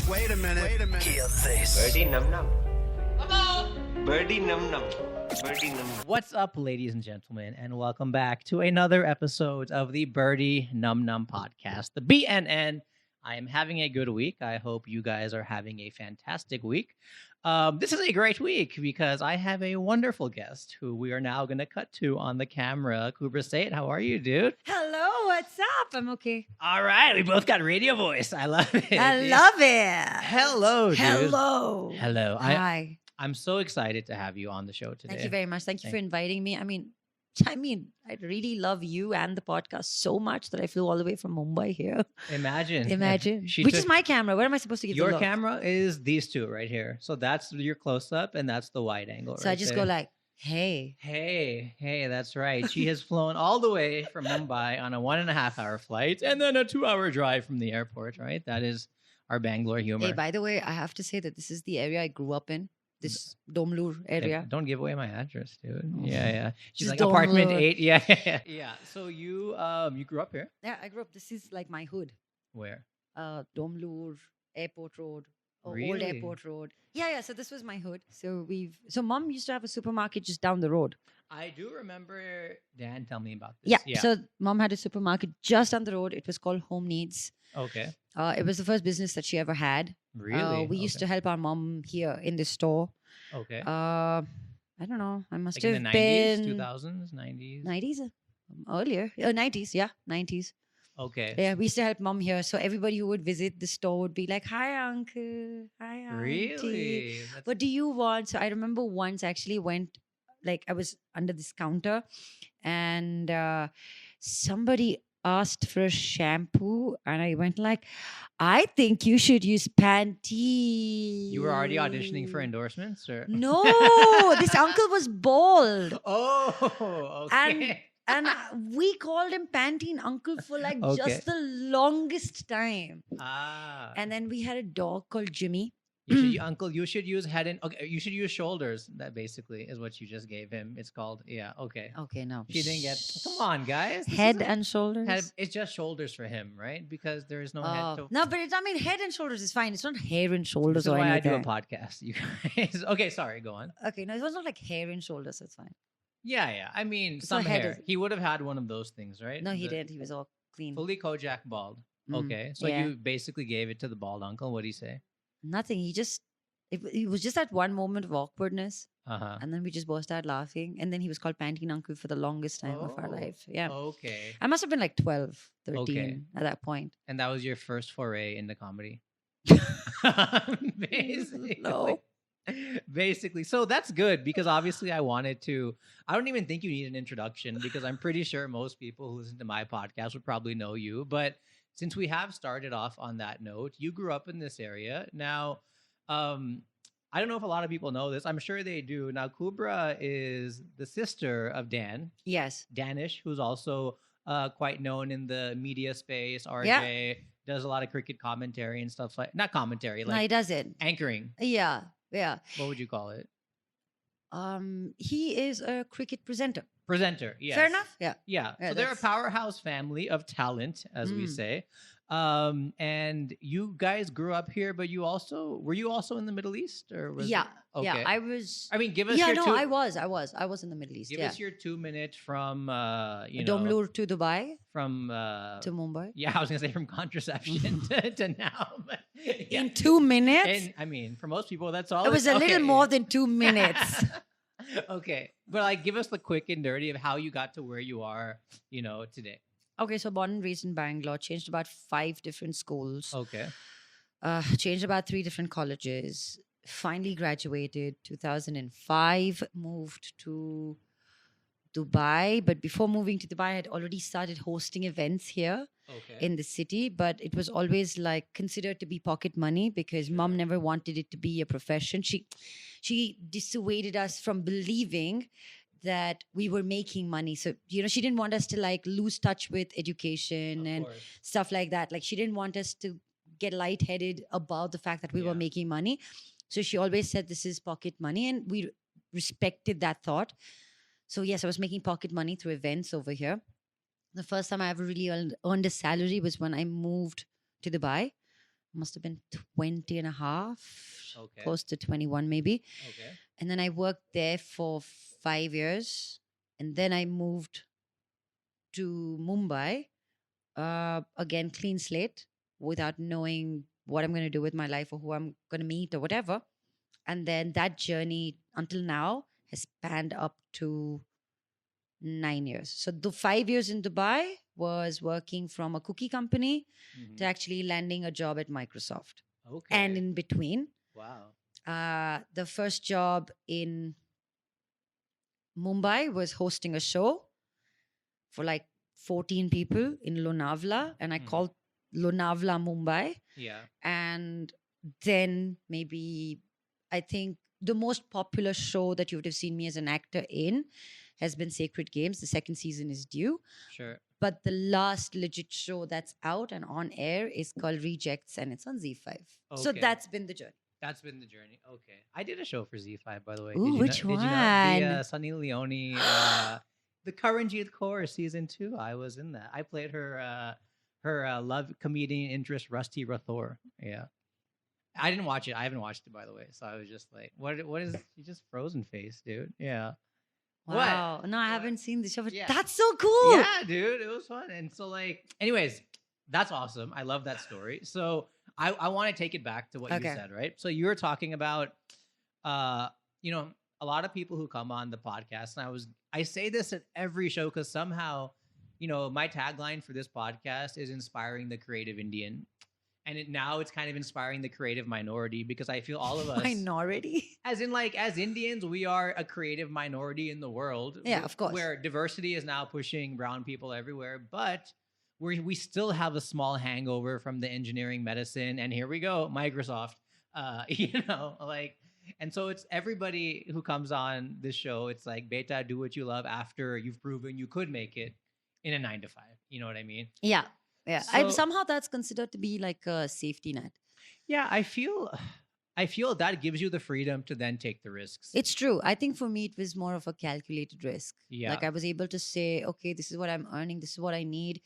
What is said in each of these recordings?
Wait a minute. Hear this. Birdy Num Num. Birdy Num Num. Birdy Num Num. What's up, ladies and gentlemen, and welcome back to another episode of the Birdy Num Num podcast, the BNN. I am having a good week. I hope you guys are having a fantastic week. This is a great week because I have a wonderful guest who we are now going to cut to on the camera. Kubbra Sait, how are you, dude? Hello, what's up? I'm okay. All right, we both got radio voice. I love it. I love it. Hello, dude. Hello. Hello. Hi. I'm so excited to have you on the show today. Thank you very much. Thank you for inviting me. I mean, I really love you and the podcast so much that I flew all the way from Mumbai here. Imagine. Which is my camera? Where am I supposed to give the Your look? camera is these two right here. So that's your close up and that's the wide angle. So I just go like, hey. Hey, that's right. She has flown all the way from Mumbai on a 1.5 hour flight and then a 2-hour drive from the airport, right? That is our Bangalore humor. Hey, by the way, I have to say that this is the area I grew up in. This Domlur area. Don't give away my address, dude. Oh. Yeah. She's Just like apartment Domlur. 8. Yeah. So you grew up here? Yeah, I grew up. This is like my hood. Where? Domlur, Airport Road. Old Really? Airport Road. Yeah. So this was my hood. So mom used to have a supermarket just down the road. I do remember Dan tell me about this. Yeah. So mom had a supermarket just down the road. It was called Home Needs. Okay. It was the first business that she ever had. Really? We used to help our mom here in the store. Okay. I don't know. I must Like have in the 90s, been 2000s, 90s? 90s, earlier. 90s, yeah, 90s. Okay. Yeah, we used to help mom here. So everybody who would visit the store would be like, "Hi, uncle. Hi, auntie. Really? What do you want?" So I remember once I actually went, like I was under this counter and somebody asked for a shampoo and I went like, "I think you should use Pantene." You were already auditioning for endorsements, or No, this uncle was bald. Oh, okay. And we called him Pantene uncle for like Okay. just the longest time. And And then we had a dog called Jimmy. uncle, you should use head and okay. You should use shoulders. That basically is what you just gave him. It's called okay. Okay, no. She didn't get. Come on, guys. This Head is and shoulders. it's just shoulders for him, right? Because there is no head. To, No, but head and shoulders is fine. It's not hair and this shoulders is or why I do a anything. podcast. You guys. Okay, sorry. Go on. Okay, no, it was not like hair and shoulders. It's fine. Yeah. I mean, So some head hair. is- He would have had one of those things, right? No, he The did. He was all clean. Fully Kojak bald. Mm, Okay, so yeah. you basically gave it to the bald uncle. What do you say? Nothing. It was just that one moment of awkwardness. And And then we just burst out laughing. And then he was called Pantene uncle for the longest time of our Oh, life. Yeah. Okay. I must have been like 12, 13 Okay. at that point. And that was your first foray into comedy. Basically. No. Basically. So that's good because obviously I don't even think you need an introduction because I'm pretty sure most people who listen to my podcast would probably know you. But since we have started off on that note, you grew up in this area. Now, I don't know if a lot of people know this. I'm sure they do. Now, Kubbra is the sister of Dan, Yes. Danish, who's also quite known in the media space. RJ does a lot of cricket commentary and stuff not commentary, No, he like does it. anchoring. Yeah. Yeah. What would you call it? He is a cricket presenter. Presenter. Yes. Fair enough? Yeah. Yeah. Yeah, So they're a that's- powerhouse family of talent, as we Mm. say. And you guys grew up here, but were you also in the Middle East, or was Yeah. it- okay. Yeah. I was. I mean, give us Yeah, your no, two. I was in the Middle East. Give Yeah. us your 2 minute from Domlur to Dubai from to Mumbai. yeah, I was gonna say from contraception to now, but yeah. In 2 minutes? And I mean, for most people, that's all. It was a little more than 2 minutes. Okay, but like, give us the quick and dirty of how you got to where you are, today. Okay, so born and raised in Bangalore, changed about 5 different schools, Okay. changed about 3 different colleges, finally graduated 2005, moved to Dubai. But before moving to Dubai, I had already started hosting events here Okay. in the city, but it was always like considered to be pocket money because mom never wanted it to be a profession. She dissuaded us from believing that we were making money. So, she didn't want us to like lose touch with education Of and course. stuff like that. Like she didn't want us to get lightheaded about the fact that we Yeah. were making money. So she always said this is pocket money, and we respected that thought. So yes, I was making pocket money through events over here. The first time I ever really earned a salary was when I moved to Dubai. must have been 20 and a half, Okay. close to 21 maybe. Okay. And then I worked there for 5 years. And then I moved to Mumbai. Again, clean slate, without knowing what I'm going to do with my life or who I'm going to meet or whatever. And then that journey until now has spanned up to 9 years. So the 5 years in Dubai was working from a cookie company to Mhm. actually landing a job at Microsoft. Okay. And in between, Wow. the first job in Mumbai was hosting a show for like 14 people in Lonavala, and I Mhm. called Lonavala Mumbai. Yeah. And then maybe I think the most popular show that you would have seen me as an actor in has been Sacred Games. The second season is due. Sure. But the last legit show that's out and on air is called Rejects, and it's on Z5. So Okay. that's been the journey. That's been the journey. Okay. I did a show for Z5, by the way. Ooh, which Did you know? one? The Sunny Leone, the Karanjit Kaur season 2. I was in that. I played her love comedian interest, Rusty Rathore. Yeah. I didn't watch it. I haven't watched it, by the way. So I was just like, what is you just frozen face, dude? Yeah. Wow. No, I What? haven't seen the show, but Yeah. that's so cool. Yeah, dude, it was fun. And so, like, anyways, that's awesome. I love that story. So I want to take it back to what you Okay. said, right? So you were talking about, a lot of people who come on the podcast, and I say this at every show because somehow, my tagline for this podcast is inspiring the creative Indian. And now it's kind of inspiring the creative minority because I feel all of us, Minority. as in like as Indians, we are a creative minority in the world. Yeah, of course. Where diversity is now pushing brown people everywhere, but we still have a small hangover from the engineering, medicine, and here we go, Microsoft. And so it's everybody who comes on this show. It's like, beta, do what you love after you've proven you could make it in a 9 to 5. You know what I mean? Yeah. Yeah. So- Somehow that's considered to be like a safety net. Yeah, I feel that gives you the freedom to then take the risks. It's true. I think for me, it was more of a calculated risk. Yeah. Like I was able to say, okay, this is what I'm earning. This is what I need.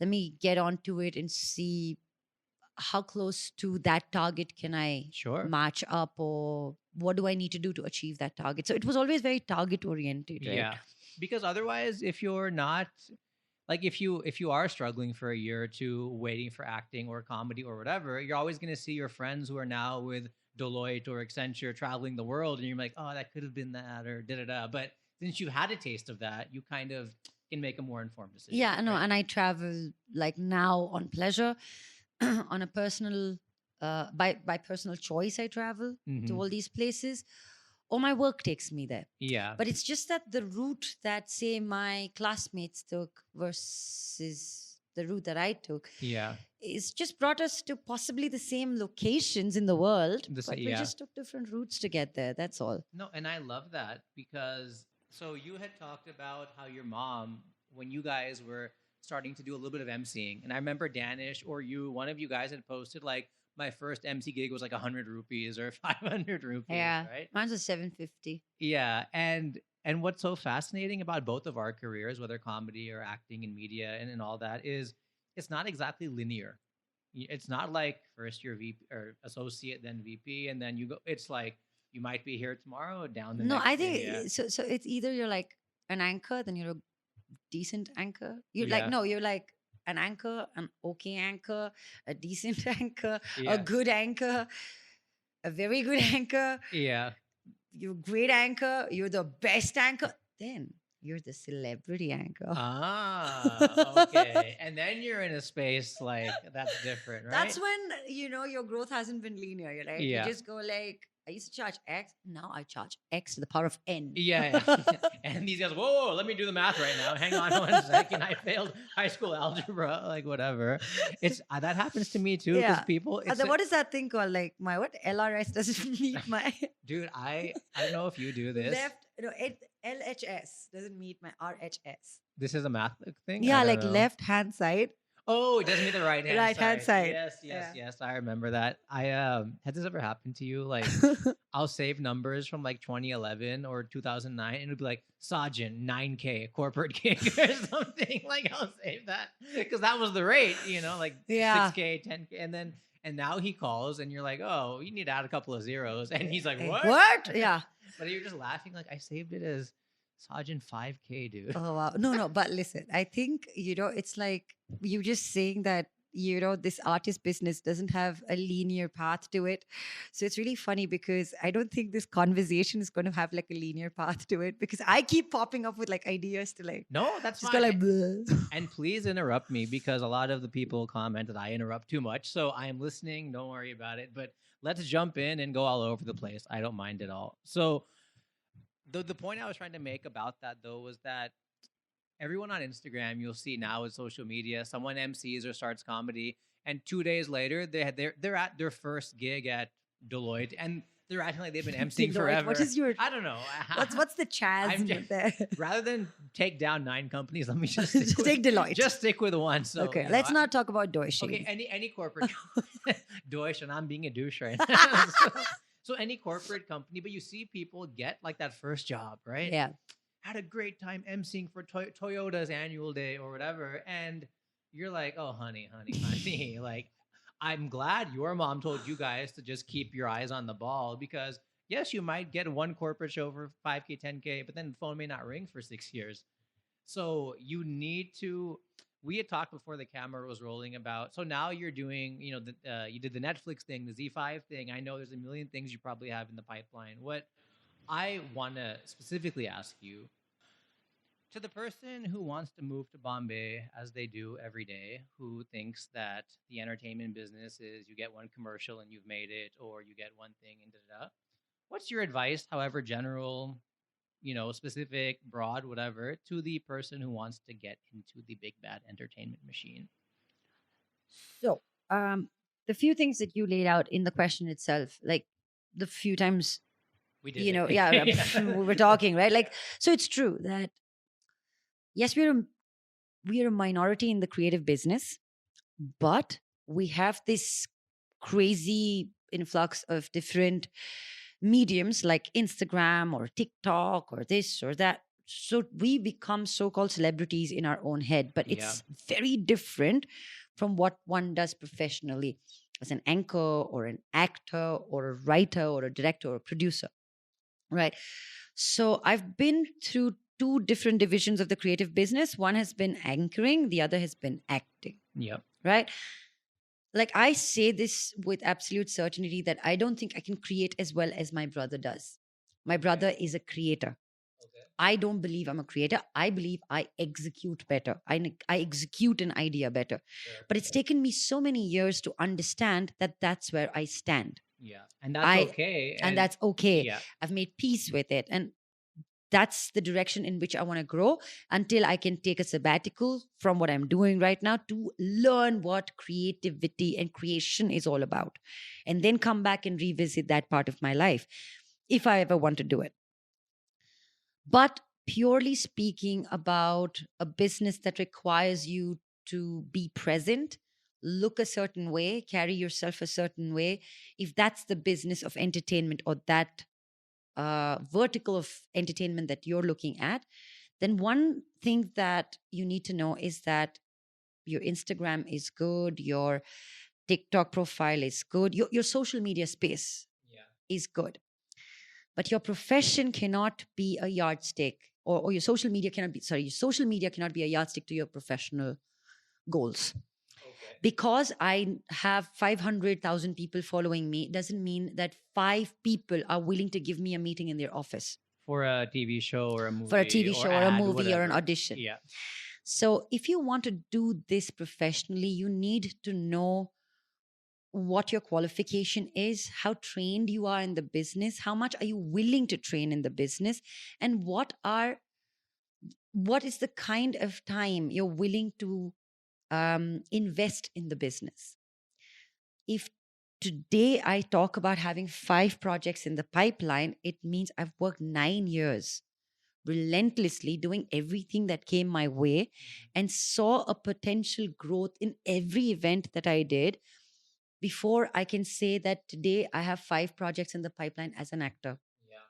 Let me get onto it and see how close to that target can I Sure. match up, or what do I need to do to achieve that target. So it was always very target oriented, right? Yeah. Because otherwise, if you're not like if you are struggling for a year or two waiting for acting or comedy or whatever, you're always going to see your friends who are now with Deloitte or Accenture traveling the world, and you're like, oh, that could have been that or da da da. But since you've had a taste of that, you kind of can make a more informed decision. Yeah, no, right? and I travel like now on pleasure, on a personal, by personal choice. I travel to Mhm. all these places, or my work takes me there. Yeah. But it's just that the route that, say, my classmates took versus the route that I took, Yeah. it's just brought us to possibly the same locations in the world, The but we yeah. just took different routes to get there. That's all. No, and I love that because so you had talked about how your mom, when you guys were starting to do a little bit of emceeing, and I remember Danish or one of you guys had posted like, my first MC gig was like 100 rupees or 500 rupees, Yeah, right? mine was 750. Yeah, and what's so fascinating about both of our careers, whether comedy or acting in media and all that, is it's not exactly linear. It's not like first year VP or associate, then VP, and then you go. It's like you might be here tomorrow, down the No, next I day, think yeah. so. It's either you're like an anchor, then you're a decent anchor. You're Yeah. like, no, you're like an anchor, an okay anchor, a decent anchor, Yeah. a good anchor, a very good anchor. Yeah. You're a great anchor. You're the best anchor. Then you're the celebrity anchor. Ah, okay. And then you're in a space like that's different, right? That's when your growth hasn't been linear, right? Yeah. You just go like, I used to charge X, now I charge X to the power of N. Yeah, yeah. And these guys, whoa, let me do the math right now. Hang on 1 second. I failed high school algebra, like whatever. It's that happens to me too. Because Yeah. people, And it's then what is that thing called? Like my what? LRS doesn't meet my dude, I don't know if you do this. LHS doesn't meet my RHS. This is a math thing. Yeah, I don't like know. left hand side. Oh, it doesn't mean the right hand Right-hand side. Yes, Yeah. yes. I remember that. Has this ever happened to you? Like, I'll save numbers from like 2011 or 2009, and it'll be like Sergeant 9K corporate gig or something. Like, I'll save that because that was the rate, like Yeah. 6K, 10K, and And now he calls and you're like, oh, you need to add a couple of zeros. And he's like, what? What? Yeah. But you're just laughing like, I saved it as Sajin 5K, dude. Oh, wow. No, but listen, I think, it's like you just saying that, this artist business doesn't have a linear path to it. So it's really funny because I don't think this conversation is going to have like a linear path to it because I keep popping up with like ideas to like, No, that's just fine. go like, bleh. And please interrupt me because a lot of the people comment that I interrupt too much. So I am listening. Don't worry about it. But let's jump in and go all over the place. I don't mind at all. So the point I was trying to make about that, though, was that everyone on Instagram, you'll see now with social media, someone MCs or starts comedy, and 2 days later, they're at their first gig at Deloitte, and they're acting like they've been MCing Deloitte, forever. what is your- I don't know. What's the Chaz I'm in just- there? Rather than take down 9 companies, let me just Just take Deloitte. Just stick with one. So Okay, you know, let's not talk about Deutsche. Okay, any corporate Deutsch, and I'm being a douche right now. So any corporate company, but you see people get like that first job, right? Yeah. Had a great time emceeing for Toyota's annual day or whatever, and you're like, oh, honey, like, I'm glad your mom told you guys to just keep your eyes on the ball because yes, you might get one corporate show for 5K, 10K, but then the phone may not ring for 6 years. So you need to. We had talked before the camera was rolling about. So now you're doing, you did the Netflix thing, the Z5 thing. I know there's a million things you probably have in the pipeline. What I want to specifically ask you, to the person who wants to move to Bombay as they do every day, who thinks that the entertainment business is you get one commercial and you've made it, or you get one thing and da-da-da. What's your advice, however general, specific, broad, whatever, to the person who wants to get into the big bad entertainment machine? So, the few things that you laid out in the question itself, like the few times, We did we were talking, right? Like, so it's true that, yes, we are a minority in the creative business, but we have this crazy influx of different mediums like Instagram or TikTok or this or that. So we become so-called celebrities in our own head, but it's very different from what one does professionally as an anchor or an actor or a writer or a director or a producer, right? So I've been through 2 different divisions of the creative business. One has been anchoring, the other has been acting. Yep. Right? Like I say this with absolute certainty that I don't think I can create as well as my brother does. My brother is a creator. Okay. I don't believe I'm a creator. I believe I execute better. I execute an idea better. Sure. But it's taken me so many years to understand that that's where I stand. Yeah. And that's okay. And that's okay. Yeah. I've made peace with it. And that's the direction in which I want to grow until I can take a sabbatical from what I'm doing right now to learn what creativity and creation is all about. And then come back and revisit that part of my life if I ever want to do it. But purely speaking about a business that requires you to be present, look a certain way, carry yourself a certain way, if that's the business of entertainment or that vertical of entertainment that you're looking at, then one thing that you need to know is that your Instagram is good, your TikTok profile is good, your social media space is good. But your profession cannot be a yardstick, or your social media cannot be a yardstick to your professional goals. Because I have 500,000 people following me, doesn't mean that 5 people are willing to give me a meeting in their office. For a TV show or a movie. For a TV show or a ad, movie or an whatever. audition. Yeah. So if you want to do this professionally, you need to know what your qualification is, how trained you are in the business, how much are you willing to train in the business, and what is the kind of time you're willing to invest in the business. If today I talk about having 5 projects in the pipeline, it means I've worked 9 years relentlessly doing everything that came my way and saw a potential growth in every event that I did before I can say that today I have 5 projects in the pipeline as an actor. Yeah.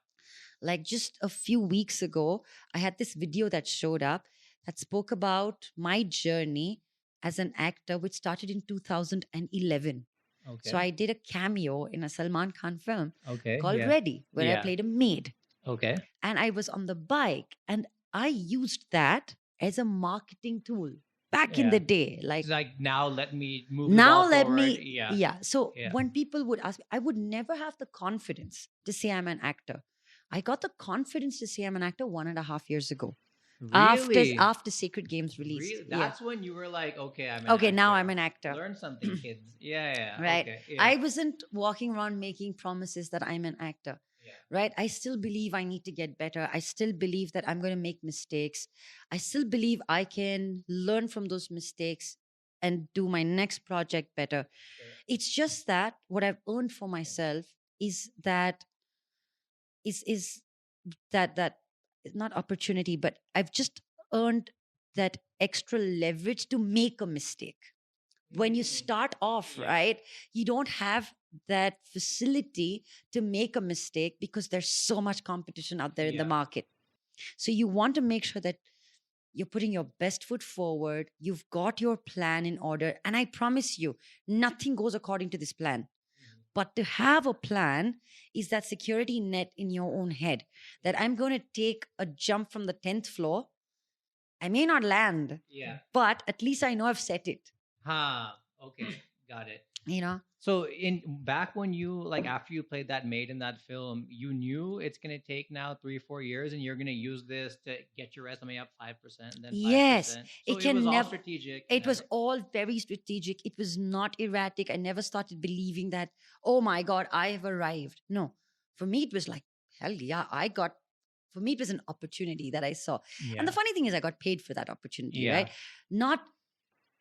Like just a few weeks ago, I had this video that showed up that spoke about my journey as an actor, which started in 2011. Okay. So I did a cameo in a Salman Khan film Okay. called yeah. Ready, where I Yeah. played a maid. Okay. And I was on the bike, and I used that as a marketing tool back in Yeah. the day. Like, It's like now let me move the now ball let forward. me, Yeah. So Yeah. when people would ask me, I would never have the confidence to say I'm an actor. I got the confidence to say I'm an actor 1.5 years ago. Really? After Sacred Games released. Really? Yeah. That's when you were like, okay, I'm an Okay, actor. now I'm an actor. Learn something, kids. Yeah. Right. Okay. Yeah. I wasn't walking around making promises that I'm an actor. Yeah. Right. I still believe I need to get better. I still believe that I'm going to make mistakes. I still believe I can learn from those mistakes and do my next project better. Sure. It's just that what I've earned for myself is that is that not opportunity, but I've just earned that extra leverage to make a mistake. When you Mm. start off, Yeah. right, you don't have that facility to make a mistake because there's so much competition out there in the Yeah. market. So you want to make sure that you're putting your best foot forward, you've got your plan in order, and I promise you, nothing goes according to this plan. Mhm. But to have a plan is that security net in your own head that I'm going to take a jump from the 10th floor. I may not land, Yeah. but at least I know I've set it, Okay. Got it. you know? So back when you like after you played that maid in that film, you knew it's gonna take now 3-4 years, and you're gonna use this to get your resume up 5% and then 5%. Yes, So it it can was all never. strategic. It was all very strategic. It was not erratic. I never started believing that, oh my God, I have arrived. No, for me, it was like, hell yeah, for me, it was an opportunity that I saw. Yeah. And the funny thing is, I got paid for that opportunity, Yeah. right? Not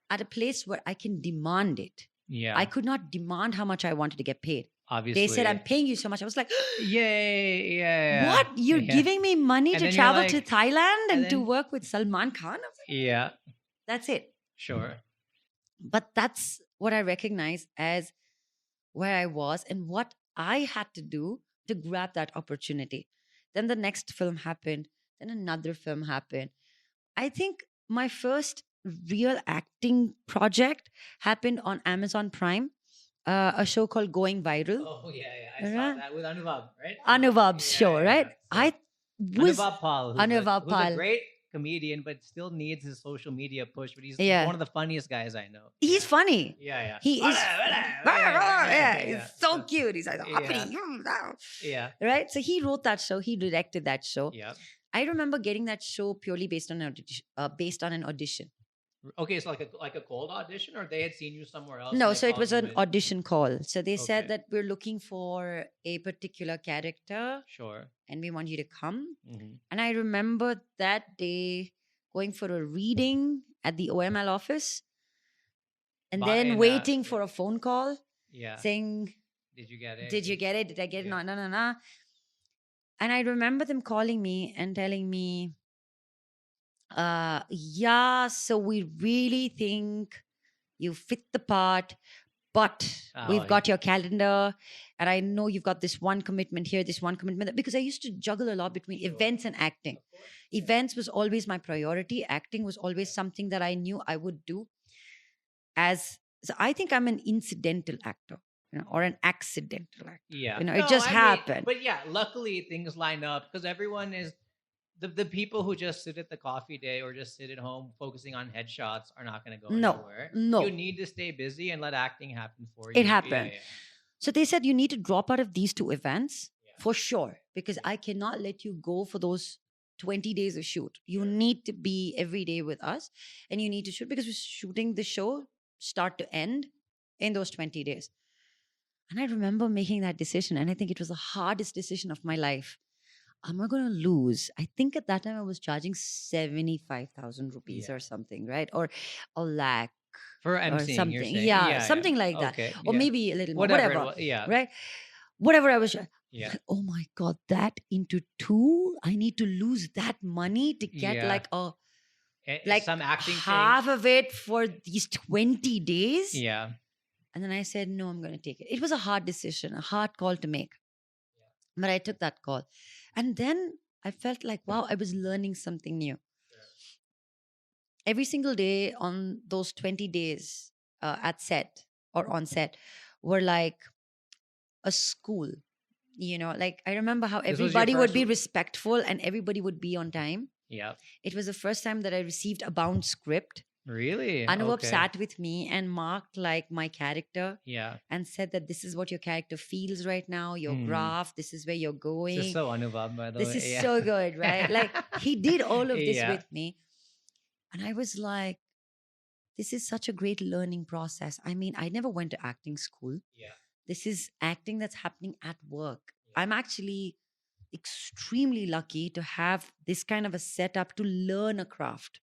at a place where I can demand it. Yeah. I could not demand how much I wanted to get paid. Obviously. They said, I'm paying you so much. I was like, Yay. Yeah. what? You're Yeah. giving me money And to then you're travel to like- Thailand and and to then- work with Salman Khan? I was like, Yeah. that's it. Sure. But that's what I recognize as where I was and what I had to do to grab that opportunity. Then the next film happened. Then another film happened. I think my first real acting project happened on Amazon Prime, a show called Going Viral. Oh yeah. I saw Right. that with Anuvab, right? Anuvab's Yeah, show, right? So I was Anuvab Pal, Anuvab who's a Pal. great comedian, but still needs his social media push. But he's Yeah. one of the funniest guys I know. He's funny. Yeah. He is. Yeah. He's so cute. He's like, Yeah. right? So he wrote that show. He directed that show. Yeah. I remember getting that show purely based on an audition. Okay, so like a cold audition, or they had seen you somewhere else? No, and they so it called was you an in? audition call. So they said Okay. that we're looking for a particular character Sure. and we want you to come. Mhm. And I remember that day going for a reading at the OML office and then waiting for a phone call Yeah. saying, Did you get it? did you get it? Did I get it? Yeah. No. And I remember them calling me and telling me, yeah, so we really think you fit the part, but we've Oh, got your calendar. And I know you've got this one commitment here, this one commitment there, because I used to juggle a lot between Sure. events and acting. Of course. Events was always my priority. Acting was always something that I knew I would do. So I think I'm an incidental actor, or an accidental actor. Yeah. It just I mean, happened. but yeah, luckily things line up because everyone is the people who just sit at the coffee day or just sit at home focusing on headshots are not going to go No, anywhere. no. You need to stay busy and let acting happen for you. It happened. Yeah. So they said you need to drop out of these two events Yeah. for sure, because I cannot let you go for those 20 days of shoot. You Sure. need to be every day with us and you need to shoot because we're shooting the show start to end in those 20 days. And I remember making that decision, and I think it was the hardest decision of my life. Am I going to lose? I think at that time I was charging 75,000 rupees Yeah. or something, right? Or a lakh For or emceeing, you're something. saying. Yeah, something like that. Okay. Or yeah. maybe a little more, whatever. whatever. Yeah. Right? Whatever I was. Yeah. Oh my God, that into two? I need to lose that money to get Yeah. like Some acting half of it for these 20 days. thing. Yeah. And then I said, no, I'm going to take it. It was a hard decision, a hard call to make. But I took that call. And then I felt like, wow, I was learning something new. Every single day on those 20 days at set or on set were like a school. Like I remember how This was your everybody would be first- respectful and everybody would be on time. Yeah. It was the first time that I received a bound script. Really? Anuvab Okay. sat with me and marked like my character Yeah. and said that this is what your character feels right now, your graph, this is where you're This going. is so Anuvab, by the This way. is Yeah. so good, right? Like he did all of this Yeah. with me. And I was like, this is such a great learning process. I mean, I never went to acting school. Yeah. This is acting that's happening at work. I'm actually extremely lucky to have this kind of a setup to learn a craft.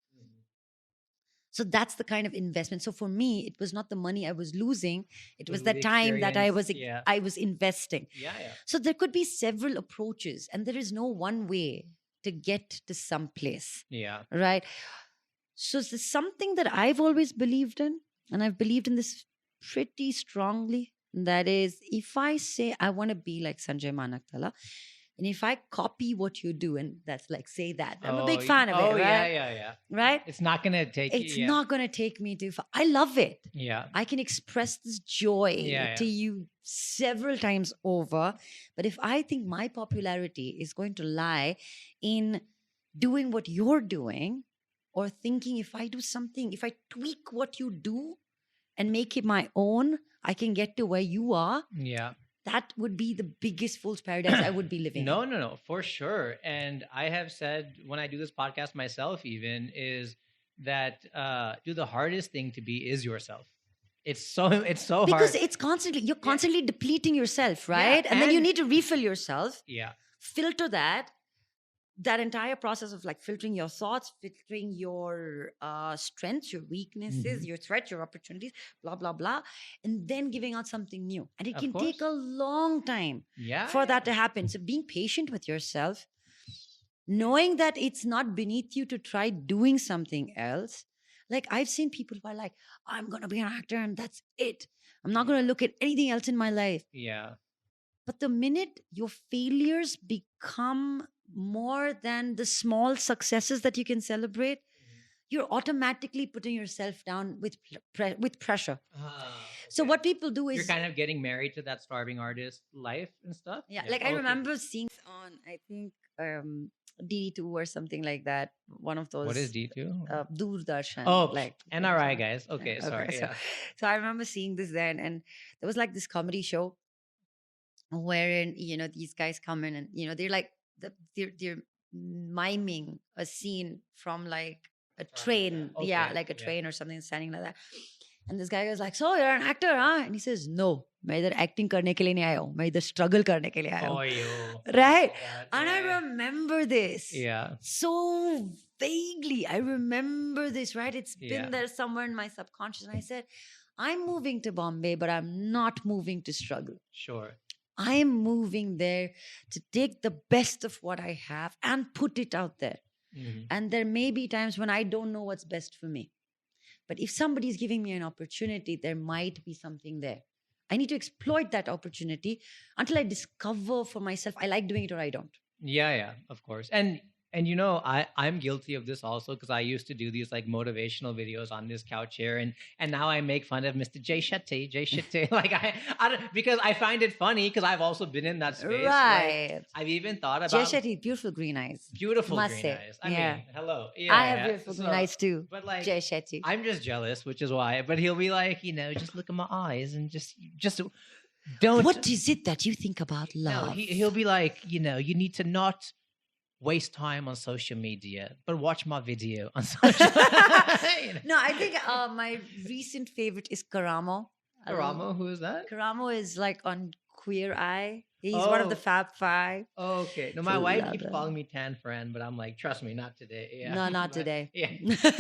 So that's the kind of investment. So for me, it was not the money I was losing. It was the the time that I was experience. I was investing. Yeah. Yeah. So there could be several approaches, and there is no one way to get to some place, Yeah. right? So this is something that I've always believed in, and I've believed in this pretty strongly. That is, if I say I want to be like Sanjay Manaktala, and if I copy what you do, and that's like say that, I'm a big fan of it, right? Yeah. Right? It's not gonna take. It's yeah. not going to take me too far. I love it. Yeah. I can express this joy Yeah, to you several times over. But if I think my popularity is going to lie in doing what you're doing, or thinking if I do something, if I tweak what you do and make it my own, I can get to where you are. Yeah. That would be the biggest fool's paradise I would be living in. No, for sure. And I have said when I do this podcast myself, even is that the hardest thing to be is yourself. It's so Because hard. it's constantly, you're constantly depleting yourself, right? And then you and- need to refill yourself, Yeah. filter that entire process of like filtering your thoughts, filtering your strengths, your weaknesses, Mhm. your threats, your opportunities, blah, blah, blah, and then giving out something new. And it Of can take course. a long time Yeah. for that to happen. So being patient with yourself, knowing that it's not beneath you to try doing something else. Like I've seen people who are like, I'm going to be an actor and that's it. I'm not going to look at anything else in my life. Yeah. But the minute your failures become more than the small successes that you can celebrate, you're automatically putting yourself down with pressure. So Okay. what people do is You're kind of getting married to that starving artist life and stuff. yeah, like I okay. remember seeing on I think D2 or something like that. One of those What is D2? Doordarshan. Oh, like NRI guys. Okay, Yeah, sorry. okay, Yeah. So I remember seeing this then, and there was like this comedy show wherein these guys come in and they're like they're miming a scene from like a train, yeah, Okay, like a yeah. train or something standing like that. And this guy goes like, "So you're an actor, huh?" And he says, "No, मैं इधर acting करने के लिए नहीं आया हूँ, मैं इधर struggle करने के लिए आया हूँ." Oh, yo. Right? That, And I yeah. remember this. Yeah. So vaguely, I remember this, right? It's Yeah. been there somewhere in my subconscious. And I said, I'm moving to Bombay, but I'm not moving to struggle. Sure. I am moving there to take the best of what I have and put it out there. Mhm. And there may be times when I don't know what's best for me. But if somebody is giving me an opportunity, there might be something there. I need to exploit that opportunity until I discover for myself, I like doing it or I don't. Yeah, of course. And I'm guilty of this also because I used to do these like motivational videos on this couch here, and now I make fun of Mr. Jay Shetty. Like I don't, because I find it funny because I've also been in that space. Right. I've even thought Jay about Shetty, beautiful green eyes. beautiful Must green say. eyes. I Yeah. mean, hello. I Yeah, have yeah. beautiful green So, eyes too. But like, Jay Shetty. I'm just jealous, which is why. But he'll be like, just look at my eyes and just don't. What is it that you think about love? No, he'll be like, you need to not waste time on social media, but watch my video on social. No, I think my recent favorite is Karamo. Karamo, who is that? Karamo is like on Queer Eye. He's one of the Oh. Fab Five. Okay. No, my wife Love keeps it. calling me Tan Friend, but I'm like, trust me, not today. Yeah. No, not But- today. Yeah.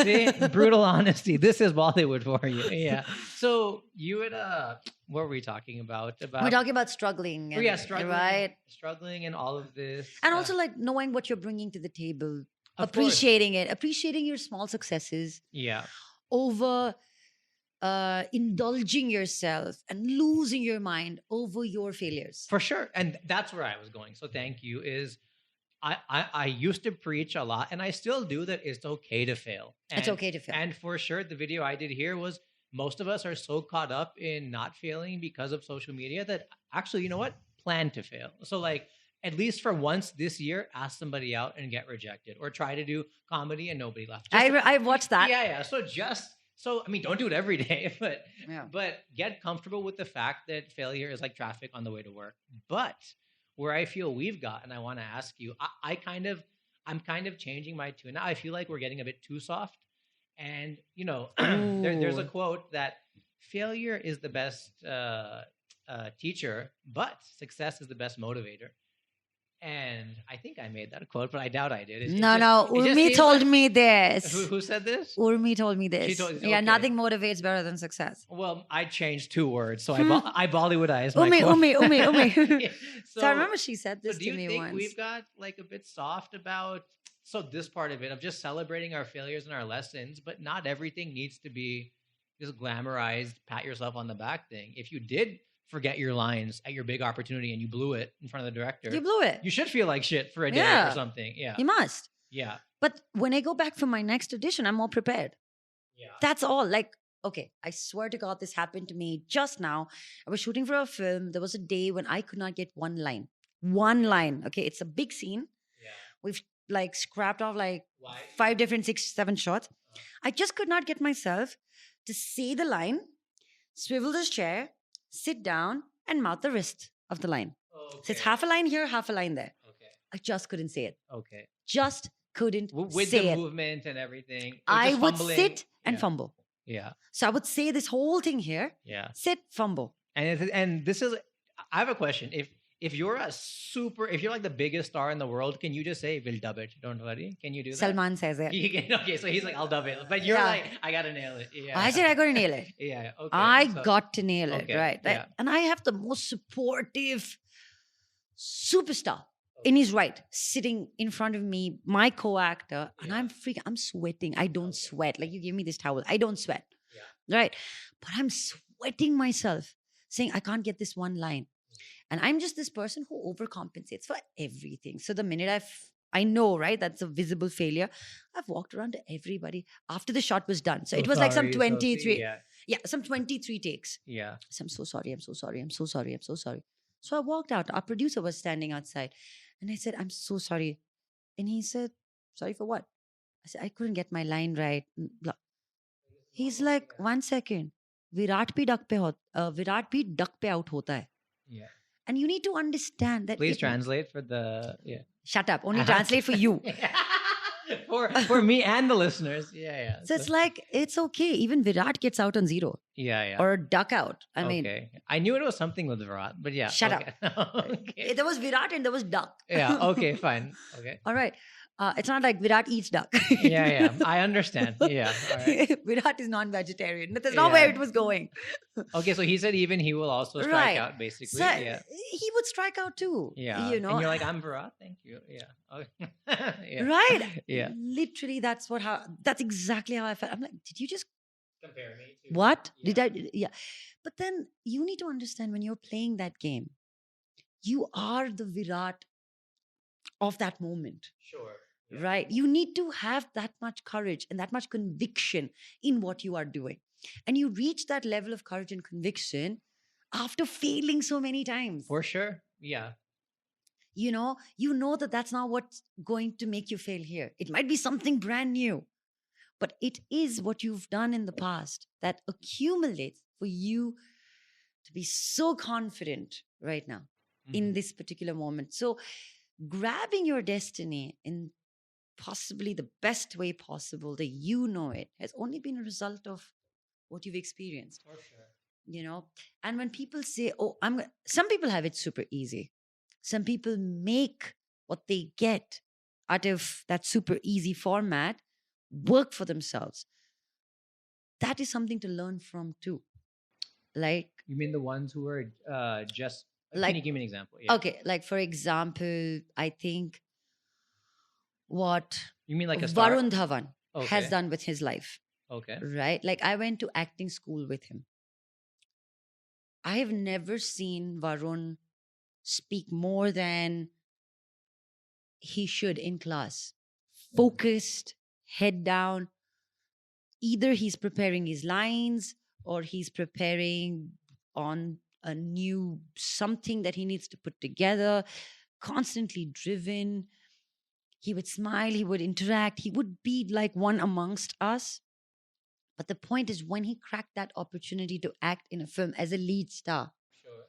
See, brutal honesty. This is Bollywood for you. Yeah. So you had what were we talking about? We're talking about struggling. And, struggling, Right? struggling, and all of this, And also like knowing what you're bringing to the table, of course. appreciating it, appreciating your small successes Yeah. over indulging yourself and losing your mind over your failures. For sure. And that's where I was going. So thank you. Is I used to preach a lot, and I still do that it's okay to fail. It's okay to fail. And for sure, the video I did here was most of us are so caught up in not failing because of social media that actually, you know what? Plan to fail. So like at least for once this year, ask somebody out and get rejected, or try to do comedy and nobody laughed. I watched that. Yeah. So I mean, don't do it every day, Yeah. but get comfortable with the fact that failure is like traffic on the way to work. But where I feel we've got, and I want to ask you, I'm kind of changing my tune now. I feel like we're getting a bit too soft. And you know, there's a Ooh. quote that failure is the best teacher, but success is the best motivator. And I think I made that quote, but I doubt I did. No, it just Urmi seems told like- me this. Who said this? Urmi told me this. told- Yeah, okay. nothing motivates better than success. Well, I changed 2 words, so Hmm. I Bollywoodized my Umi, quote. Umi. Yeah, So I remember she said this do to you me think once. we've got like a bit soft about this part of it, of just celebrating our failures and our lessons, but not everything needs to be this glamorized pat yourself on the back thing. If you did forget your lines at your big opportunity and you blew it in front of the director, You blew it. you should feel like shit for a day Yeah. or something. Yeah. You must. Yeah. But when I go back for my next audition, I'm more prepared. Yeah. That's all. Like, okay, I swear to God, this happened to me just now. I was shooting for a film. There was a day when I could not get one line. One line. Okay, it's a big scene. Yeah. We've like scrapped off like Why? 5 different 6, 7 shots. I just could not get myself to say the line, swivel this chair, sit down, and mouth the rest of the line. So it's half a line here, half a line there. Okay. I just couldn't say it. Okay. Just couldn't With say the it. movement and everything. I just would fumbling. sit and Yeah. fumble. Yeah. So I would say this whole thing here, Yeah. sit, fumble. And this is, I have a question. If you're if you're like the biggest star in the world, can you just say we'll dub it? Don't worry. Can you do that? Salman says it. You can, okay, so he's like, I'll dub it. But you're Yeah. like, I gotta nail it. Yeah. I said I got to nail it. Yeah. Okay. I so- got to nail it, okay, right? yeah. And I have the most supportive superstar in his right, sitting in front of me, my co-actor, and Yeah. I'm sweating. I don't sweat. Like you give me this towel, I don't sweat. Right. But I'm sweating myself, saying I can't get this one line. And I'm just this person who overcompensates for everything. So the minute I know, right, that's a visible failure, I've walked around to everybody after the shot was done. So it was like some 23. Yeah. Some 23 takes. Yeah. So I'm so sorry. I'm so sorry. I'm so sorry. I'm so sorry. So I walked out. Our producer was standing outside. And I said, I'm so sorry. And he said, sorry for what? I said, I couldn't get my line right. Blah. He's like, 1 second. Virat bhi duck pe out hota hai. Yeah. And you need to understand that. Please translate for the Shut up. Only translate for you. for me and the listeners. Yeah. So it's like, it's okay. Even Virat gets out on 0 yeah. or a duck out. I mean, okay. I knew it was something with Virat, but yeah. Shut up. Okay. there was Virat and there was duck. Yeah. Okay. Fine. Okay. All right. It's not like Virat eats duck. Yeah. I understand. Yeah. All right. Virat is non-vegetarian. That's not where Yeah. it was going. Okay. So he said even he will also strike Right. out, basically. So Yeah. he would strike out too. Yeah. You know. And you're like, I'm Virat. Thank you. Yeah. Okay. Yeah. Right. Yeah. Literally, that's exactly how I felt. I'm like, did you just Compare me to what? Yeah. Did I? Yeah. But then you need to understand when you're playing that game, you are the Virat of that moment. Sure. Yeah. Right? You need to have that much courage and that much conviction in what you are doing. And you reach that level of courage and conviction after failing so many times. For sure. Yeah. You know that that's not what's going to make you fail here. It might be something brand new, but it is what you've done in the past that accumulates for you to be so confident right now in this particular moment. So grabbing your destiny in possibly the best way possible that you know it has only been a result of what you've experienced. For sure. And when people say, oh, some people have it super easy. Some people make what they get out of that super easy format work for themselves. That is something to learn from too. Like, You mean the ones who are just Like- can you give me an example? Yeah. okay, like for example, I think what You mean like a star? Varun Dhawan has Okay. done with his life, Okay. right? Like I went to acting school with him. I have never seen Varun speak more than he should in class. Focused, head down. Either he's preparing his lines or he's preparing on a new something that he needs to put together, constantly driven. He would smile, he would interact, he would be like one amongst us. But the point is, when he cracked that opportunity to act in a film as a lead star, Sure.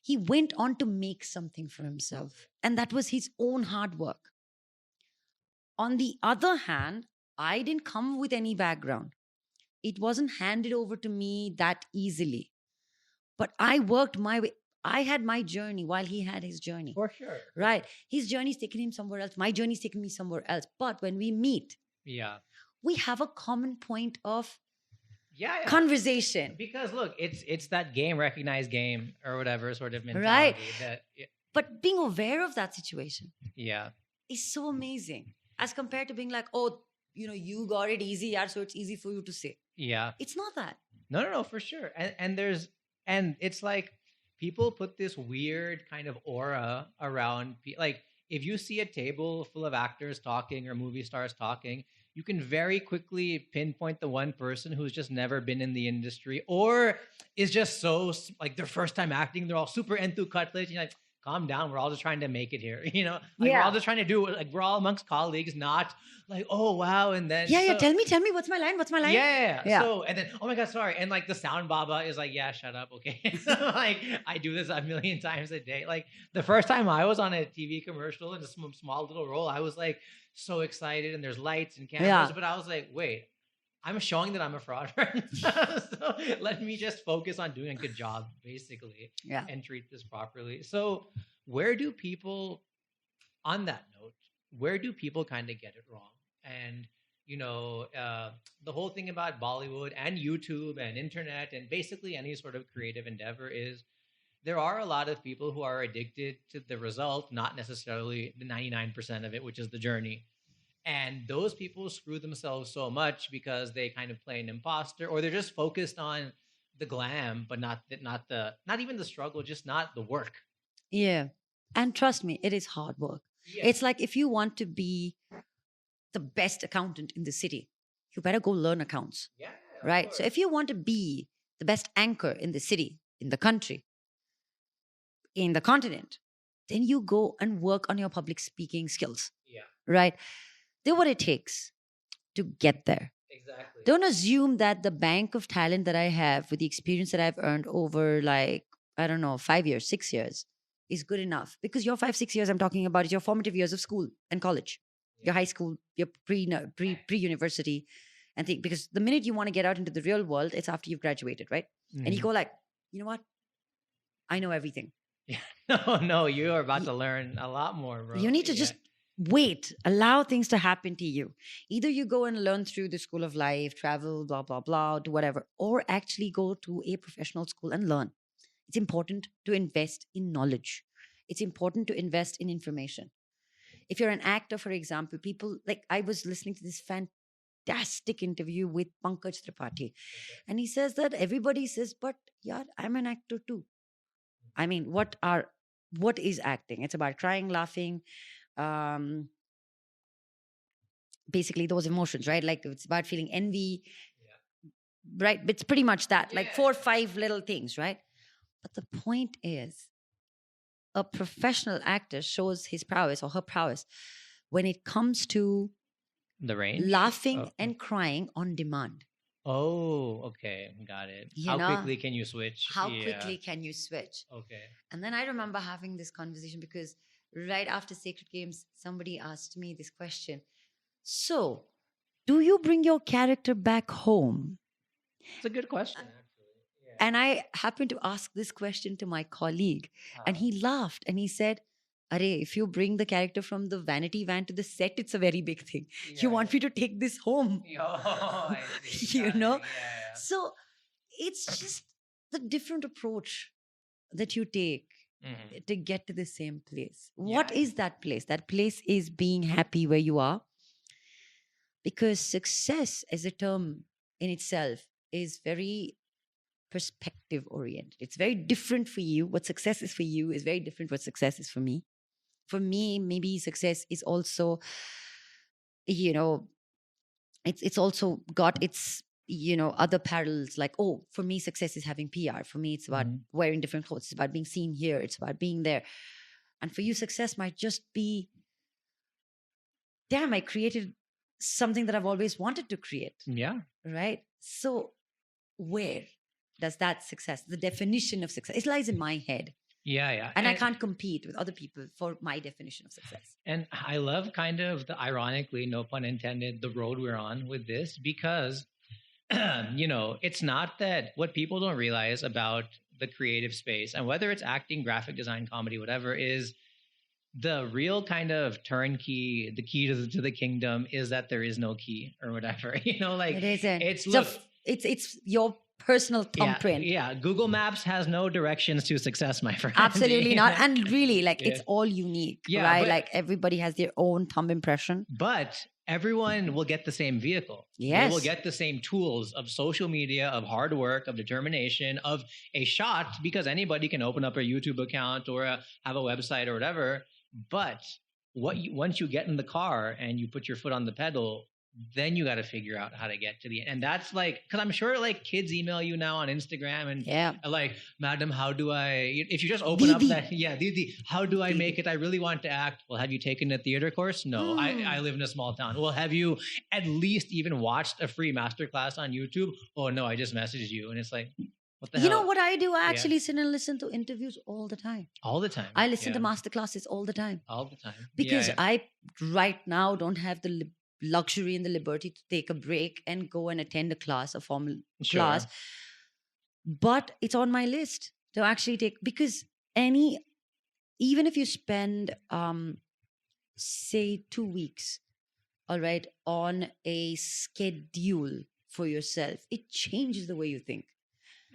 he went on to make something for himself. And that was his own hard work. On the other hand, I didn't come with any background. It wasn't handed over to me that easily. But I worked my way. I had my journey while he had his journey. For sure. Right. His journey's taken him somewhere else. My journey's taken me somewhere else. But when we meet, Yeah. we have a common point of Yeah. conversation. Because look, it's that game, recognized game or whatever sort of mentality. Right. That. But being aware of that situation Yeah. is so amazing as compared to being like, oh, you got it easy, yeah, so it's easy for you to say. Yeah. It's not that. No, for sure. And it's like people put this weird kind of aura around like if you see a table full of actors talking or movie stars talking, you can very quickly pinpoint the one person who's just never been in the industry or is just so like their first time acting, they're all super into cutlass. You're like, calm down, we're all just trying to make it here, Like we're all just trying to do it, like we're all amongst colleagues, not like, oh wow, and then Tell me what's my line, yeah. So and then, oh my god, sorry, and like the sound baba is like, yeah, shut up, okay. So like I do this a million times a day. Like the first time I was on a TV commercial in a small little role, I was like so excited, and there's lights and cameras, but I was like, wait, I'm showing that I'm a fraud. So let me just focus on doing a good job, basically, and treat this properly. So where do people, on that note, where do people kind of get it wrong? And, the whole thing about Bollywood and YouTube and internet and basically any sort of creative endeavor is there are a lot of people who are addicted to the result, not necessarily the 99% of it, which is the journey. And those people screw themselves so much because they kind of play an imposter, or they're just focused on the glam, but not even the struggle, just not the work. Yeah. And trust me, it is hard work. Yeah. It's like if you want to be the best accountant in the city, you better go learn accounts. Yeah. Right. So if you want to be the best anchor in the city, in the country, in the continent, then you go and work on your public speaking skills. Yeah. Right. Do what it takes to get there. Exactly. Don't assume that the bank of talent that I have with the experience that I've earned over 5 years, 6 years is good enough. Because your 5-6 years I'm talking about is your formative years of school and college, your high school, your pre-university and think, because the minute you want to get out into the real world, it's after you've graduated, right? And you go like, you know what? I know everything. Yeah. No, you are about to learn a lot more, bro. You need to just wait, allow things to happen to you. Either you go and learn through the school of life, travel, blah, blah, blah, do whatever, or actually go to a professional school and learn. It's important to invest in knowledge. It's important to invest in information. If you're an actor, for example, people like I was listening to this fantastic interview with Pankaj Tripathi. And he says that everybody says, but yeah, I'm an actor too. I mean, what is acting? It's about crying, laughing, basically those emotions, right? Like it's about feeling envy, right? It's pretty much that, like 4 or 5 little things, right? But the point is, a professional actor shows his prowess or her prowess when it comes to the range, laughing and crying on demand. Oh, okay, got it. How quickly can you switch? How quickly can you switch? Okay. And then I remember having this conversation because right after Sacred Games, somebody asked me this question. So, do you bring your character back home? It's a good question, actually. Yeah. And I happened to ask this question to my colleague, and he laughed and he said, Are, if you bring the character from the vanity van to the set, it's a very big thing. Yeah. You want me to take this home? Oh, you know? Yeah. So, it's just the different approach that you take. To get to the same place. What is that place? That place is being happy where you are. Because success as a term in itself is very perspective oriented. It's very different for you. What success is for you is very different what success is for me. For me, maybe success is also, it's also got its other parallels like, oh, for me, success is having PR. For me, it's about wearing different clothes. It's about being seen here. It's about being there. And for you, success might just be, damn, I created something that I've always wanted to create. Yeah. Right? So where does that success, the definition of success, it lies in my head. Yeah. And I can't compete with other people for my definition of success. And I love kind of the, ironically, no pun intended, the road we're on with this, because, it's not that what people don't realize about the creative space, and whether it's acting, graphic design, comedy, whatever, is the real kind of turnkey, the key to the kingdom is that there is no key or whatever, like It isn't. it's, So look, it's your personal thumbprint. Yeah. Google Maps has no directions to success, my friend. Absolutely not. And really, it's all unique, Yeah, right? but- Like everybody has their own thumb impression. But everyone will get the same vehicle. Yes. They will get the same tools of social media, of hard work, of determination, of a shot, because anybody can open up a YouTube account or have a website or whatever. But once you get in the car and you put your foot on the pedal, then you got to figure out how to get to the end. And that's because I'm sure kids email you now on Instagram and like, madam, how do I, if you just open up that, Didi, how do I make it? I really want to act. Well, have you taken a theater course? No, I live in a small town. Well, have you at least even watched a free masterclass on YouTube? Oh no, I just messaged you. And it's like, what the hell? You know what I do? I actually sit and listen to interviews all the time. All the time. I listen to masterclasses all the time. All the time. Because I right now don't have the luxury and the liberty to take a break and go and attend a class, a formal class. But it's on my list to actually take, because even if you spend, say 2 weeks, all right, on a schedule for yourself, it changes the way you think.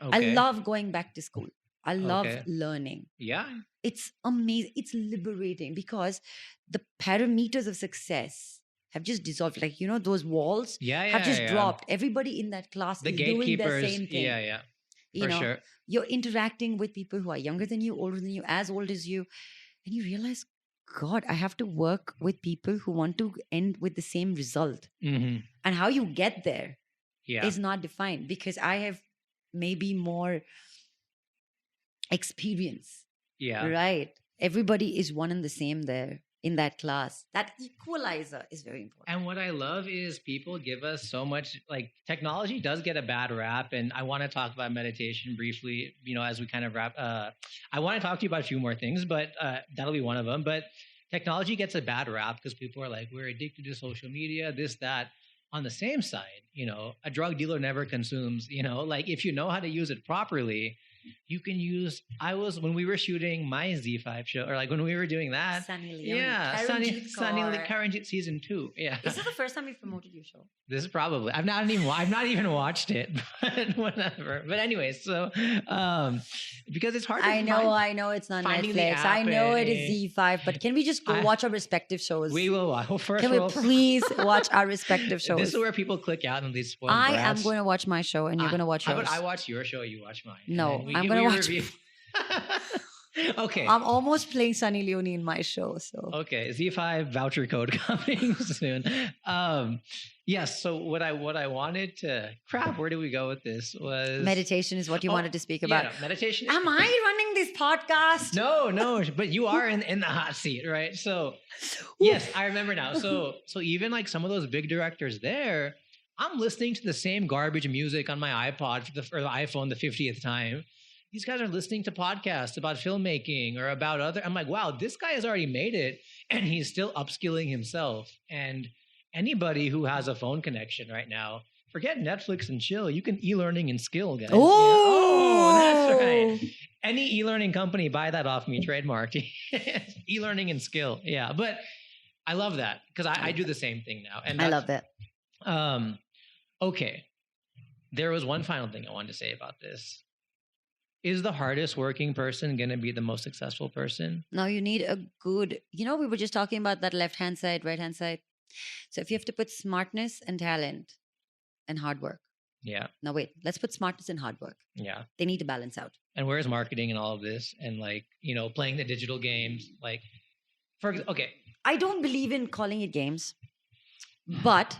Okay. I love going back to school. I love learning. Yeah. It's amazing. It's liberating because the parameters of success have just dissolved. Those walls have just dropped. Everybody in that class is doing the same thing. Yeah. Sure. You're interacting with people who are younger than you, older than you, as old as you. And you realize, God, I have to work with people who want to end with the same result. Mm-hmm. And how you get there is not defined, because I have maybe more experience. Yeah. Right. Everybody is one and the same there in that class. That equalizer is very important. And what I love is people give us so much, technology does get a bad rap. And I want to talk about meditation briefly, as we kind of wrap. I want to talk to you about a few more things, but that'll be one of them. But technology gets a bad rap because people are like, we're addicted to social media, this, that. On the same side, a drug dealer never consumes, if you know how to use it properly, you can use, when we were shooting my Z5 show, or when we were doing that. Sunny Leone. Yeah. Sunny Karanjit season 2. Yeah. Is this the first time you've promoted your show? This is probably, I've not even watched it, but whatever. But anyway, so, because it's hard to I know it's not Netflix. I know it is Z5, but can we just go watch our respective shows? We will watch. Well, first can we please watch our respective shows? This is where people click out and they spoil. I am going to watch my show and you're going to watch yours. How about I watch your show, you watch mine? No, I'm going to watch. Okay. I'm almost playing Sunny Leone in my show. So okay, Z5 voucher code coming soon. Yes. So what I wanted to where do we go with this? Was meditation is what you wanted to speak about. Yeah, meditation. Am I running this podcast? No, but you are in the hot seat, right? So yes, I remember now. So even some of those big directors there, I'm listening to the same garbage music on my iPod or the iPhone the 50th time. These guys are listening to podcasts about filmmaking or about other. I'm like, wow, this guy has already made it and he's still upskilling himself. And anybody who has a phone connection right now, forget Netflix and chill. You can e-learning and skill, guys. Oh, that's right. Any e-learning company, buy that off me, trademark. E-learning and skill. Yeah. But I love that because I do the same thing now. And I love that. Okay. There was one final thing I wanted to say about this. Is the hardest working person going to be the most successful person? No, you need a good, we were just talking about that left-hand side, right-hand side. So if you have to put smartness and talent and hard work. Yeah. Now wait, let's put smartness and hard work. Yeah. They need to balance out. And where's marketing and all of this? And playing the digital games, okay. I don't believe in calling it games, but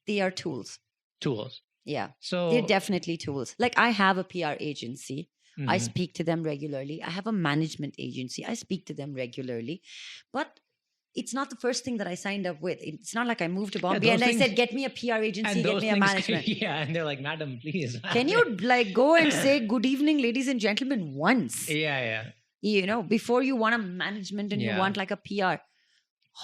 they are tools. Tools. Yeah. So They're definitely tools. Like I have a PR agency. I Mhm. speak to them regularly. I have a management agency. I speak to them regularly. But it's not the first thing that I signed up with. It's not like I moved to Bombay those and I things- said, get me a PR agency, and get those me a things, management. yeah, and they're like, madam, please. Can you like go and say good evening, ladies and gentlemen, once? Yeah. You know, before you want a management and you Yeah. want like a PR.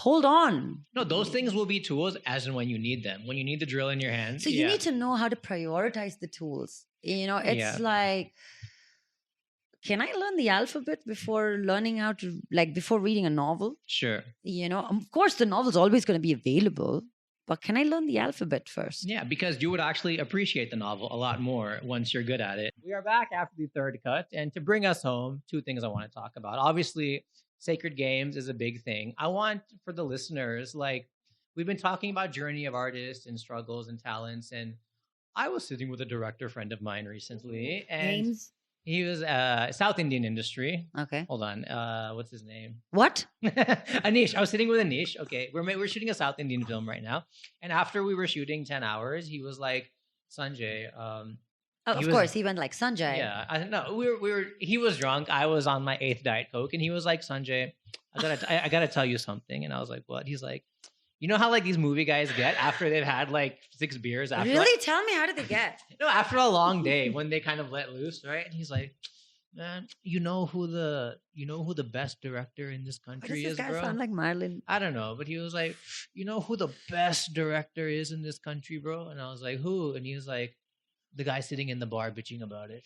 Hold on. No, those things will be tools as and when you need them. When you need the drill in your hand. So you need to know how to prioritize the tools. You know, it's Yeah. like, can I learn the alphabet before learning how to, like, before reading a novel? Sure. You know, of course, the novel's always going to be available, but can I learn the alphabet first? Yeah, because you would actually appreciate the novel a lot more once you're good at it. We are back after the third cut. And to bring us home, two things I want to talk about. Obviously, Sacred Games is a big thing. I want for the listeners, like, we've been talking about journey of artists and struggles and talents. And I was sitting with a director friend of mine recently, and Names? he was South Indian industry. Okay. Hold on. What's his name? What? Anish. I was sitting with Anish. Okay. We're shooting a South Indian film right now. And after we were shooting 10 hours, he was like, Sanjay, Oh, He of was- course, he went like Sanjay. yeah, I don't know. We were he was drunk. I was on my 8th Diet Coke, and he was like, Sanjay, I gotta tell you something. And I was like, what? He's like, you know how like these movie guys get after they've had like 6 beers after Really? Tell me, how did they get? no, after a long day when they kind of let loose, right? And he's like, man, you know who the best director in this Why does country this is, guy bro? sound like Marilyn? I don't know, but he was like, you know who the best director is in this country, bro? And I was like, who? And he was like, the guy sitting in the bar bitching about it.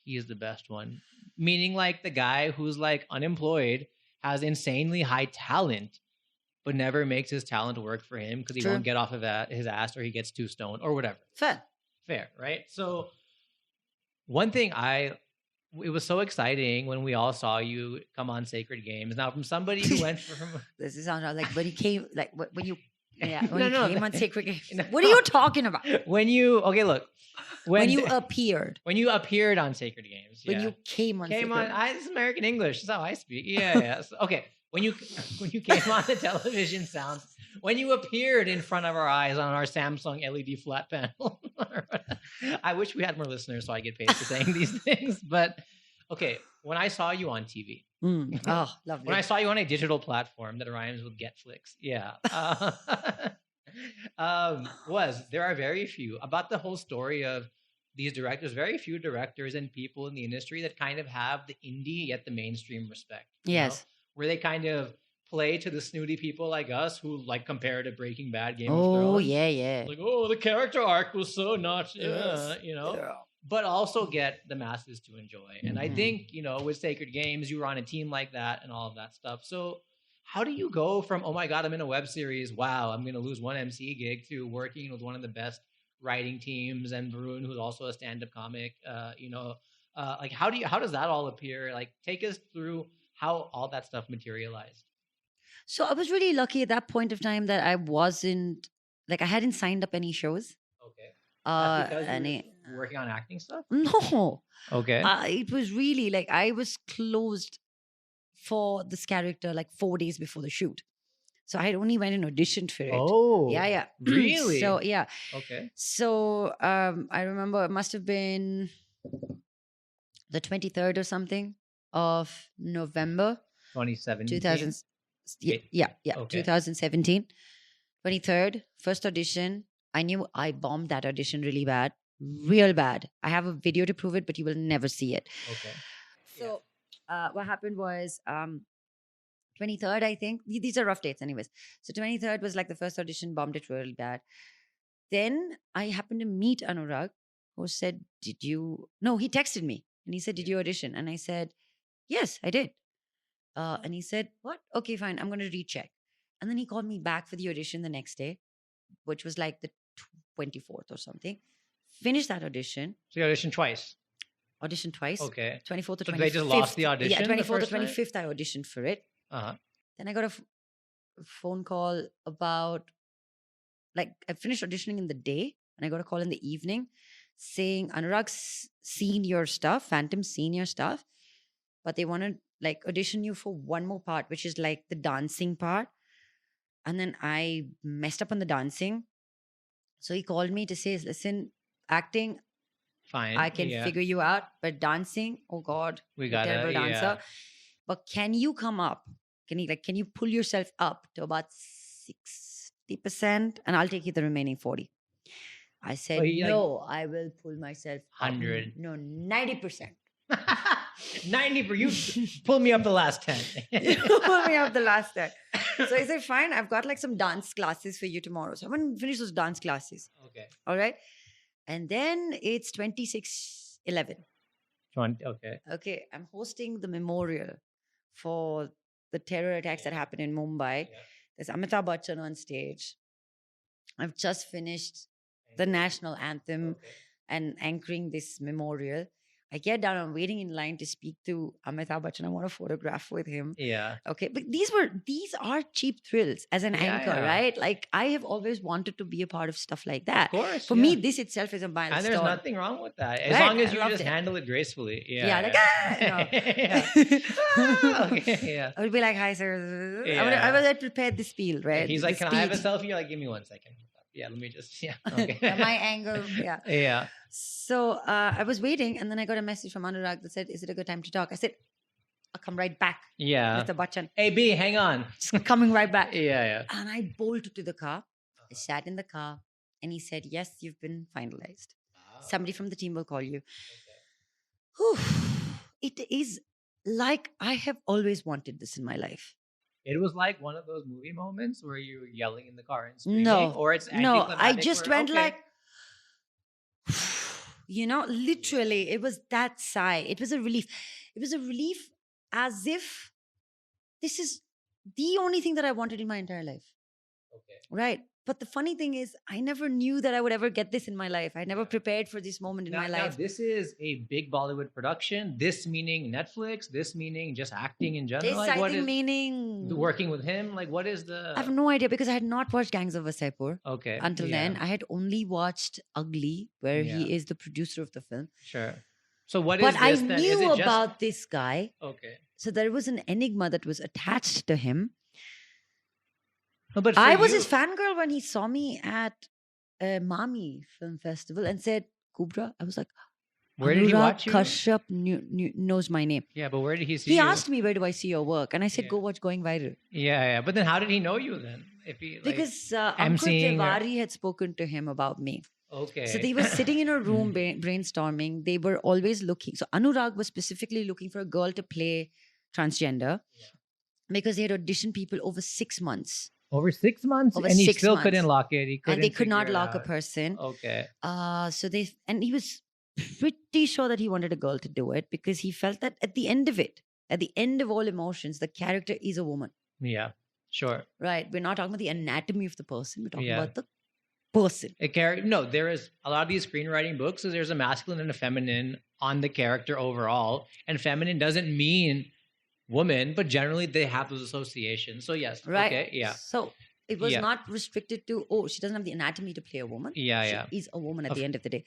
He is the best one. Meaning like the guy who's like unemployed, has insanely high talent, but never makes his talent work for him because he True. won't get off of his ass or he gets too stoned or whatever. Fair, right? So one thing it was so exciting when we all saw you come on Sacred Games. Now, from somebody who went from This is sound like when he came, like when you, yeah, when No, you no, came on that- Sacred Games. no. What are you talking about? when you look When you appeared, when you appeared on Sacred Games, when yeah. you came on, came Sacred on. This is American English. That's how I speak. Yeah. So, okay, when you came on the television sounds, when you appeared in front of our eyes on our Samsung LED flat panel. I wish we had more listeners so I get paid for saying these things. But okay, when I saw you on TV, Oh, lovely. when I saw you on a digital platform that rhymes with Getflix, yeah, there are very few about the whole story of these directors. Very few directors and people in the industry that kind of have the indie yet the mainstream respect. you know, Yes. where they kind of play to the snooty people like us who like compare to Breaking Bad, Game of Oh, Thrones. yeah. Like, oh, the character arc was so not, Yes. you know, but also get the masses to enjoy. And I Mhm. think, with Sacred Games, you were on a team like that and all of that stuff. So how do you go from, oh my God, I'm in a web series, wow, I'm going to lose one MC gig, to working with one of the best writing teams and Varun, who's also a stand-up comic, like how does that all appear? Like, take us through how all that stuff materialized. So I was really lucky at that point of time that I wasn't, like, I hadn't signed up any shows. Okay. That's because Any. you were working on acting stuff? No. Okay. It was really like I was closed for this character like 4 days before the shoot. So I had only went and auditioned for it. Oh. Yeah. Really? So yeah. Okay. So I remember it must have been the 23rd or something of November 2017. 2000. Yeah. Okay. 2017. 23rd, first audition. I knew I bombed that audition really bad. Real bad. I have a video to prove it, but you will never see it. Okay. So what happened was 23rd, I think. These are rough dates anyways. So 23rd was like the first audition, bombed it really bad. Then I happened to meet Anurag, who said, he texted me and he said, did you audition? And I said, yes, I did. And he said, what? Okay, fine. I'm going to recheck. And then he called me back for the audition the next day, which was like the 24th or something. Finished that audition. So you auditioned twice. Auditioned twice. Okay. 24th or So 25th. they just lost the audition Yeah, the 24th or first time? 25th, I auditioned for it. Uh-huh. Then I got a phone call about, like, I finished auditioning in the day and I got a call in the evening saying, Anurag's seen your stuff, Phantom's seen your stuff, but they want to like audition you for one more part, which is like the dancing part. And then I messed up on the dancing. So he called me to say, listen, acting, Fine. I can yeah. figure you out, but dancing, oh God, We you're a gotta, terrible dancer. yeah. But can you come up? Can you pull yourself up to about 60%? And I'll take you the remaining 40. I said, you, like- no, I will pull myself up. 100. No, 90%. 90 for you. Pull me up the last 10. You pull me up the last 10. So I said, fine, I've got like some dance classes for you tomorrow. So I'm going to finish those dance classes. Okay. All right. And then it's 26/11. Okay. Okay. I'm hosting the memorial for the terror attacks that happened in Mumbai. Yeah. There's Amitabh Bachchan on stage. I've just finished the national anthem Okay. and anchoring this memorial. I get down, I'm waiting in line to speak to Amitabh Bachchan. I want a photograph with him. Yeah. Okay. But these are cheap thrills as an anchor, yeah. right? Like I have always wanted to be a part of stuff like that. Of course. For me, this itself is a milestone. and there's nothing wrong with that. As Right, long as I you loved just it. handle it gracefully. Yeah. Yeah, like, yeah. Ah, okay, yeah. I would be like, hi, sir. I Yeah. would have prepared the spiel, right? He's like, The can I have a speech. selfie? You're like, give me 1 second. Yeah, let me just, yeah. Okay. My angle, yeah. Yeah. So I was waiting, and then I got a message from Anurag that said, "Is it a good time to talk?" I said, "I'll come right back, Yeah. Mr. Bachchan." Hey, B, hang on. Just coming right back. Yeah. And I bolted to the car. I sat in the car, and he said, "Yes, you've been finalized. Somebody from the team will call you." Whew. It is like I have always wanted this in my life. It was like one of those movie moments where you're yelling in the car and screaming. No, Or it's no, I anticlimactic just where, went okay. like, literally, it was that sigh. It was a relief. It was a relief as if this is the only thing that I wanted in my entire life. Okay. Right. But the funny thing is, I never knew that I would ever get this in my life. I never prepared for this moment in my Now, life. this is a big Bollywood production. This meaning Netflix. This meaning just acting in general. This, Like, I what think, is meaning. working with him? Like, what is the? I have no idea because I had not watched Gangs of Wasseypur Okay. until yeah, then. I had only watched Ugly, where Yeah. he is the producer of the film. Sure. So what is But I this then? Is knew it just- about this guy. Okay. So there was an enigma that was attached to him. No, but I for was you- his fangirl when he saw me at Mami Film Festival and said, Kubbra. I was like, Where did he Anurag watch you? Kashyap knows my name. Yeah, but where did he see He you? asked me, where do I see your work? And I said, Yeah. go watch Going Viral. Yeah. But then how did he know you then? If he like, Because Ankur emceeing or- Tiwari had spoken to him about me. okay. So they were sitting in a room brainstorming. They were always looking. So Anurag was specifically looking for a girl to play transgender because they had auditioned people over 6 months. Over 6 months, Over and he 6 still months. couldn't lock it. He couldn't. And they could not figure it lock a out. person. Okay. So he was pretty sure that he wanted a girl to do it because he felt that at the end of it, at the end of all emotions, the character is a woman. Yeah. Sure. Right? We're not talking about the anatomy of the person. We're talking Yeah. about the person. A character. No, there is a lot of these screenwriting books. So there's a masculine and a feminine on the character overall, and feminine doesn't mean woman, but generally they have those associations. So yes. Right? Okay. Yeah. So it was Yeah. not restricted to, she doesn't have the anatomy to play a woman. Yeah. She Yeah. is a woman at Of- the end of the day.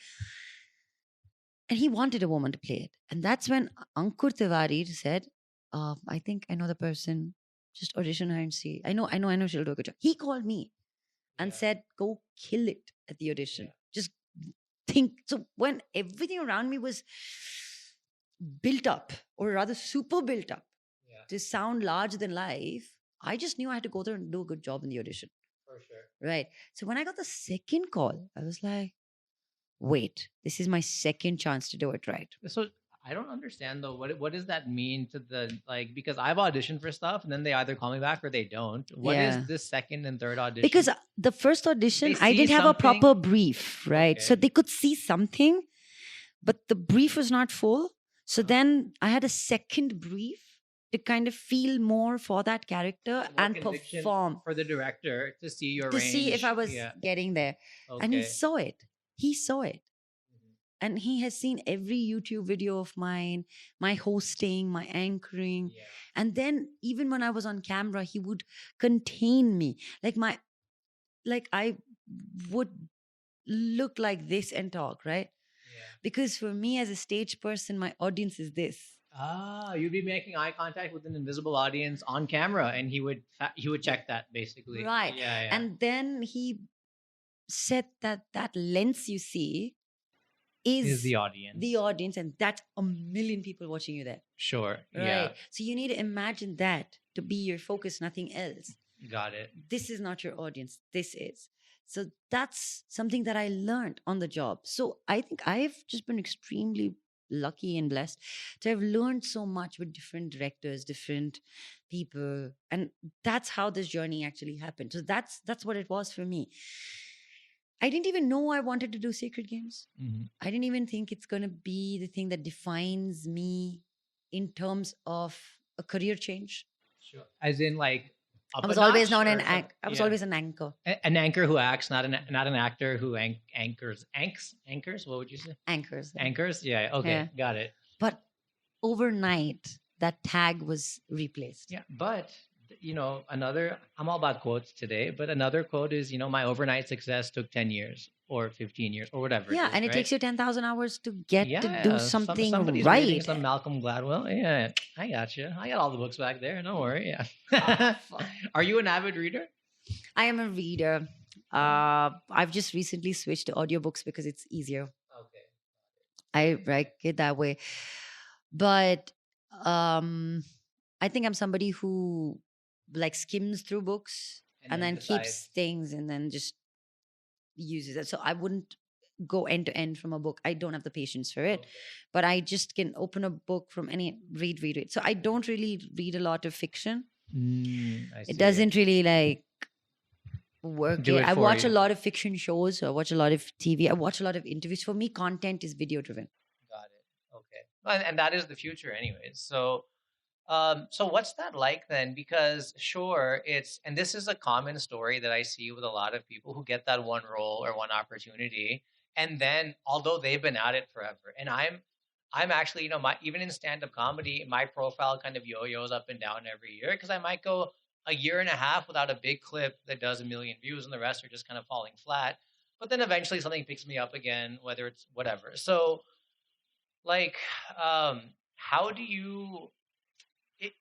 And he wanted a woman to play it. And that's when Ankur Tiwari said, I think I know the person. Just audition her and see. I know she'll do a good job. He called me and Yeah. said, go kill it at the audition. Yeah. Just think. So when everything around me was built up, or rather super built up, Yeah. to sound larger than life, I just knew I had to go there and do a good job in the audition. For sure. Right. So when I got the second call, I was like, wait, this is my second chance to do it right. So I don't understand though. What does that mean to the like? Because I've auditioned for stuff, and then they either call me back or they don't. What is Yeah. this second and third audition? Because the first audition, They I see didn't have a something? proper brief, right? So Okay. they could see something, but the brief was not full. So then I had a second brief to kind of feel more for that character More and conviction perform for the director to see your to range. see if I was Yeah. getting there. And he Okay. saw it. He saw it. Mhm. And he has seen every YouTube video of mine, my hosting, my anchoring. Yeah. And then even when I was on camera, he would contain me. Like I would look like this and talk, right? Yeah. Because for me as a stage person, my audience is this. Ah, you'd be making eye contact with an invisible audience on camera, and he would check that basically. Right. Yeah. Yeah. And then he said that lens you see Is the audience. the audience, and that's a million people watching you there. Sure. Right. Yeah. So you need to imagine that to be your focus, nothing else. Got it. This is not your audience. This is. So that's something that I learned on the job. So I think I've just been extremely lucky and blessed to have learned so much with different directors, different people. And that's how this journey actually happened. So that's what it was for me. I didn't even know I wanted to do Sacred Games. Mhm. I didn't even think it's going to be the thing that defines me in terms of a career change. Sure. As in, like, up I a was always notch known or an some- I was yeah. always an anchor. An anchor who acts, not an actor who anchors. Anchors? What would you say? Anchors. Anchors? Yeah. Okay. Yeah. Got it. But overnight, that tag was replaced. Yeah. But, I'm all about quotes today, but another quote is, my overnight success took 10 years or 15 years or whatever. Yeah, and it takes you 10,000 hours to get to do something somebody's reading right. some Malcolm Gladwell. Yeah, I got you. I got all the books back there. Don't worry. Yeah. Fuck. Are you an avid reader? I am a reader. I've just recently switched to audiobooks because it's easier. Okay. I like it that way. But I think I'm somebody who like skims through books and then keeps decides. things and then just uses it. So I wouldn't go end to end from a book. I don't have the patience for it. Okay. But I just can open a book from any read it. So I don't really read a lot of fiction. I see. It doesn't really like work. Do it I for watch you. a lot of fiction shows. I watch a lot of TV. I watch a lot of interviews. For me, content is video driven. Got it. Okay. And that is the future anyways. So what's that like then? Because sure, and this is a common story that I see with a lot of people who get that one role or one opportunity. And then although they've been at it forever, and I'm actually, even in stand-up comedy, my profile kind of yo-yos up and down every year because I might go a year and a half without a big clip that does 1 million views and the rest are just kind of falling flat. But then eventually something picks me up again, whether it's whatever. So like, how do you...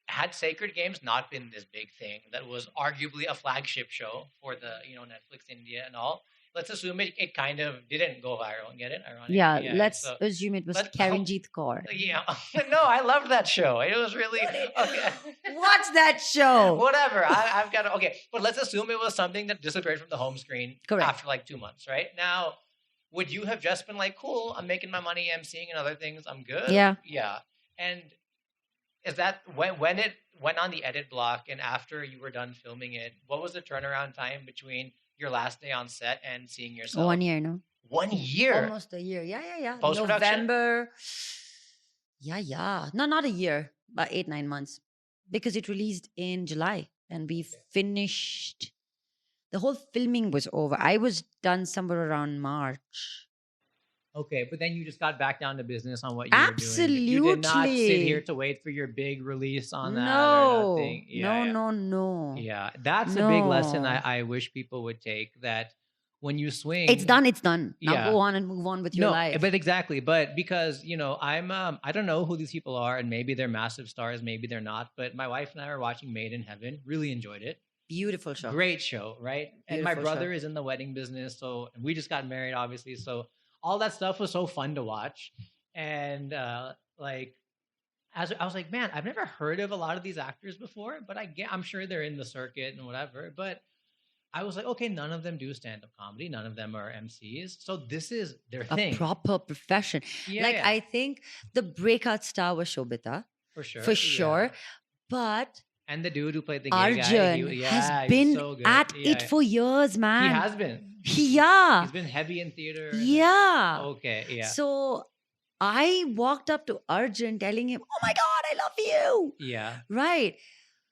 Had Sacred Games not been this big thing that was arguably a flagship show for the Netflix India and all, let's assume it kind of didn't go viral. Get it? Ironic. Yeah, let's so- assume it was let's- Karanjeet Kaur. Yeah. No, I loved that show. It was really okay. Watch that show. Whatever. I've got to, okay. But let's assume it was something that disappeared from the home screen Correct. after like 2 months, right? Now, would you have just been like, cool, I'm making my money, emceeing and other things, I'm good? Yeah. Yeah. And is that when it went on the edit block and after you were done filming it, what was the turnaround time between your last day on set and seeing yourself? 1 year, no? 1 year. Almost a year. Yeah. Post-production? November. Yeah. No, not a year, but 8-9 months. Because it released in July and we finished. The whole filming was over. I was done somewhere around March. Okay, but then you just got back down to business on what you were doing. You did not sit Absolutely. here to wait for your big release on that or No. nothing. Yeah, yeah. No. Yeah, that's a big lesson No. I wish people would take, that when you swing... It's done. Now Yeah. go on and move on with your No, life. but exactly. But because, I don't know who these people are and maybe they're massive stars, maybe they're not. But my wife and I are watching Made in Heaven. Really enjoyed it. Beautiful show. Great show, right? And my Beautiful brother show. is in the wedding business. So we just got married, obviously. So all that stuff was so fun to watch. And as I was like, man, I've never heard of a lot of these actors before, but I'm sure they're in the circuit and whatever. But I was like, okay, none of them do stand-up comedy. None of them are MCs. So this is their A thing. proper profession. Yeah, like, yeah, I think the breakout star was Shobita, for sure. for yeah. sure. But And the dude who played the gay Arjun guy, has he's been so good. at Yeah. it for years, man. He has been. Yeah. He's been heavy in theater. and- Yeah. Okay. Yeah. So I walked up to Arjun telling him, "Oh my God, I love you." Yeah. Right.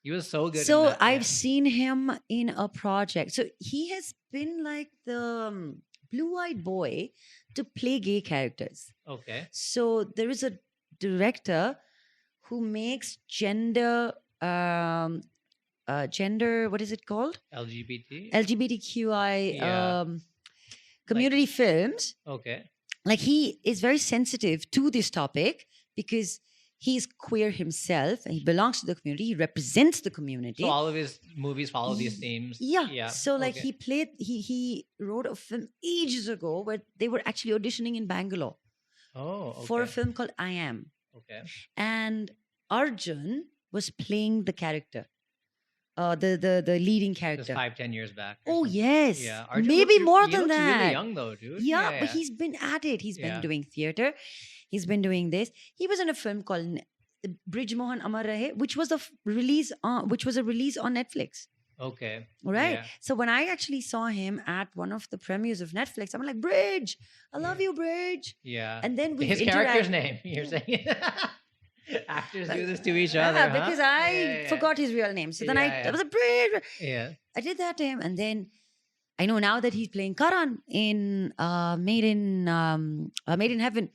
He was so good. So in that, I've yeah. seen him in a project. So he has been like the blue-eyed boy to play gay characters. Okay. So there is a director who makes gender, what is it called? LGBT. LGBTQI Yeah. community films. Okay. Like, he is very sensitive to this topic because he's queer himself and he belongs to the community. He represents the community. So all of his movies follow these themes. Yeah. Yeah. So like okay. he wrote a film ages ago where they were actually auditioning in Bangalore. Oh, okay. for a film called I Am. Okay. And Arjun was playing the character, the leading Just character. 5-10 years back. or Oh something. yes, Yeah. Arjun maybe looks- more he than looks that. really young though, dude. Yeah, but he's been at it. He's Yeah. been doing theater. He's been doing this. He was in a film called Bridge Mohan Amar Rahe, which was release on Netflix. Okay. Right. Yeah. So when I actually saw him at one of the premieres of Netflix, I'm like, Bridge, I love you, Bridge. Yeah. And then we His character's name. You're saying actors do this to each other. Yeah, huh? because I Yeah. forgot his real name. So then Yeah, I was a Bridge. Yeah. I did that to him, and then I know now that he's playing Karan in Made in Heaven.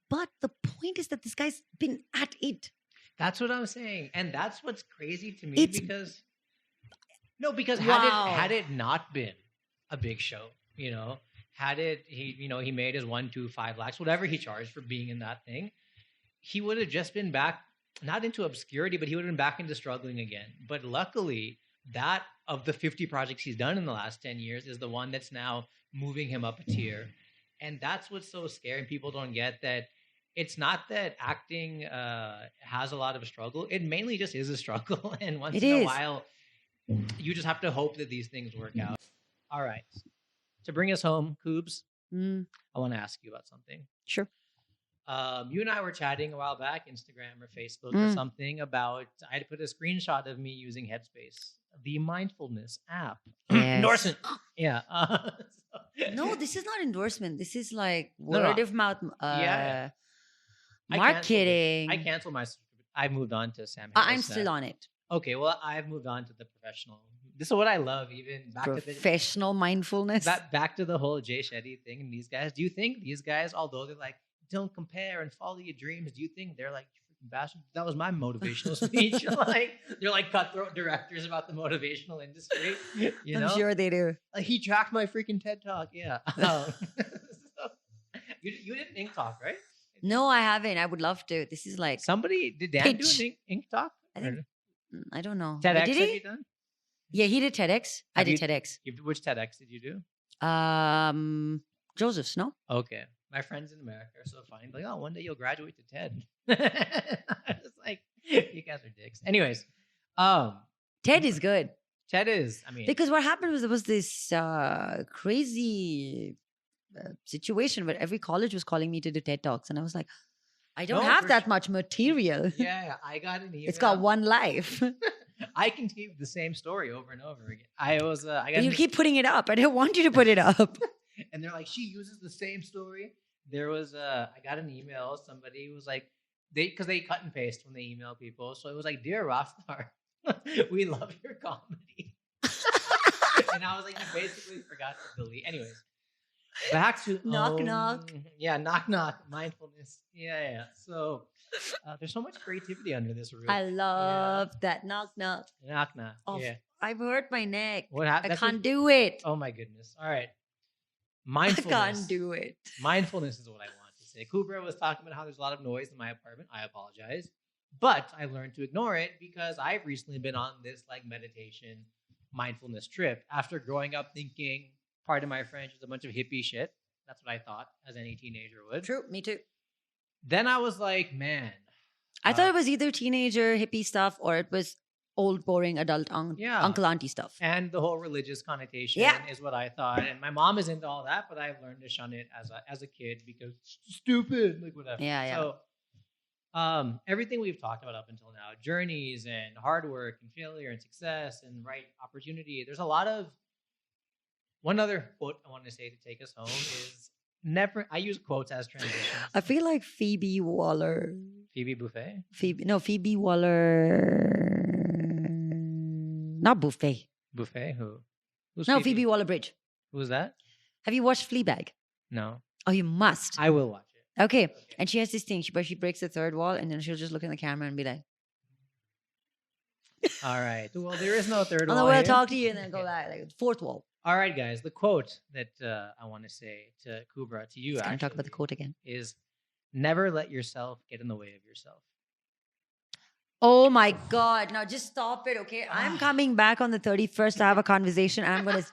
But the point is that this guy's been at it. That's what I'm saying, and that's what's crazy to me It's- because Wow. had it not been a big show, he made his 1, 2, 5 lakhs, whatever he charged for being in that thing, he would have just been back not into obscurity, but he would have been back into struggling again. But luckily, that of the 50 projects he's done in the last 10 years is the one that's now moving him up a tier. And that's what's so scary. People don't get that it's not that acting has a lot of struggle. It mainly just is a struggle. And once It in a is. while, you just have to hope that these things work out. All right. To bring us home, Koobs, Mm, I want to ask you about something. sure. You and I were chatting a while back, Instagram or Facebook or Mm. something about, I had put a screenshot of me using Headspace, the mindfulness app. Yes. Endorsement. Yeah. No, this is not endorsement. This is like No, word no. of mouth Yeah. marketing. I canceled my subscription. I moved on to Sam. I'm Harris still now. on it. Okay, well, I've moved on to the professional. This is what I love, even back to the Professional mindfulness. back to the whole Jay Shetty thing and these guys. Do you think these guys, although they're like, don't compare and follow your dreams, do you think they're like, you freaking bastard? That was my motivational speech. Like they're like cutthroat directors about the motivational industry. You know, I'm sure they do. like, he tracked my freaking TED talk. Yeah. So, you did an Ink talk, right? No, I haven't. I would love to. This is like Somebody did Dan Pitch. do an Ink talk? I think- I don't know. TEDx Did have he? you done? Yeah, he did TEDx. I Have did you- TEDx. Which TEDx did you do? Joseph's, no? Okay. My friends in America are so funny. Like, oh, one day you'll graduate to TED. I was like, you guys are dicks. Anyways, TED is good. TED is, I mean, Because what happened was there was this crazy situation where every college was calling me to do TED Talks. And I was like, I don't No, have for that sure. much material. yeah, I got an email. It's got one life. I can keep the same story over and over again. I got But you an- keep putting it up. I don't want you to put it up. and they're like, she uses the same story. There was I got an email. Somebody was like, because they cut and paste when they email people. So it was like, dear Rockstar, we love your comedy. And I was like, you basically forgot to delete. Anyways, back to Knock, knock. Yeah, knock knock. Mindfulness. Yeah. So there's so much creativity under this roof. I love that. Knock, knock. knock knock. Oh, Yeah. I've hurt my neck. What I happened? can't do it. Oh my goodness. All right. I Mindfulness. can't do it. Mindfulness is what I want to say. Kubbra was talking about how there's a lot of noise in my apartment. I apologize. But I learned to ignore it because I've recently been on this like meditation, mindfulness trip after growing up thinking, pardon my French, is a bunch of hippie shit. That's what I thought as any teenager would. True, me too. Then I was like, man. I thought it was either teenager hippie stuff or it was old, boring adult Yeah. uncle auntie stuff. And the whole religious connotation Yeah. is what I thought. And my mom is into all that, but I've learned to shun it as a kid because it's stupid, like whatever. Yeah. So everything we've talked about up until now, journeys and hard work and failure and success and right opportunity. There's a lot of one other quote I want to say to take us home is never. I use quotes as transitions. I feel like Phoebe Waller. Phoebe Buffet. Phoebe Waller. Not Buffet. Buffet. Who? Who's No, Phoebe Waller Bridge. Who's that? Have you watched Fleabag? No. Oh, you must. I will watch it. Okay. And she has this thing, but she breaks the third wall and then she'll just look in the camera and be like, All right. Well, there is no third oh, wall. no, we'll here. talk to you and then go Okay. back. Like, fourth wall. All right, guys. The quote that I want to say to Kubbra, to you, Can I actually, talk about the quote again? is never let yourself get in the way of yourself. Oh my God. Now just stop it, okay? I'm coming back on the 31st to have a conversation. I'm going to.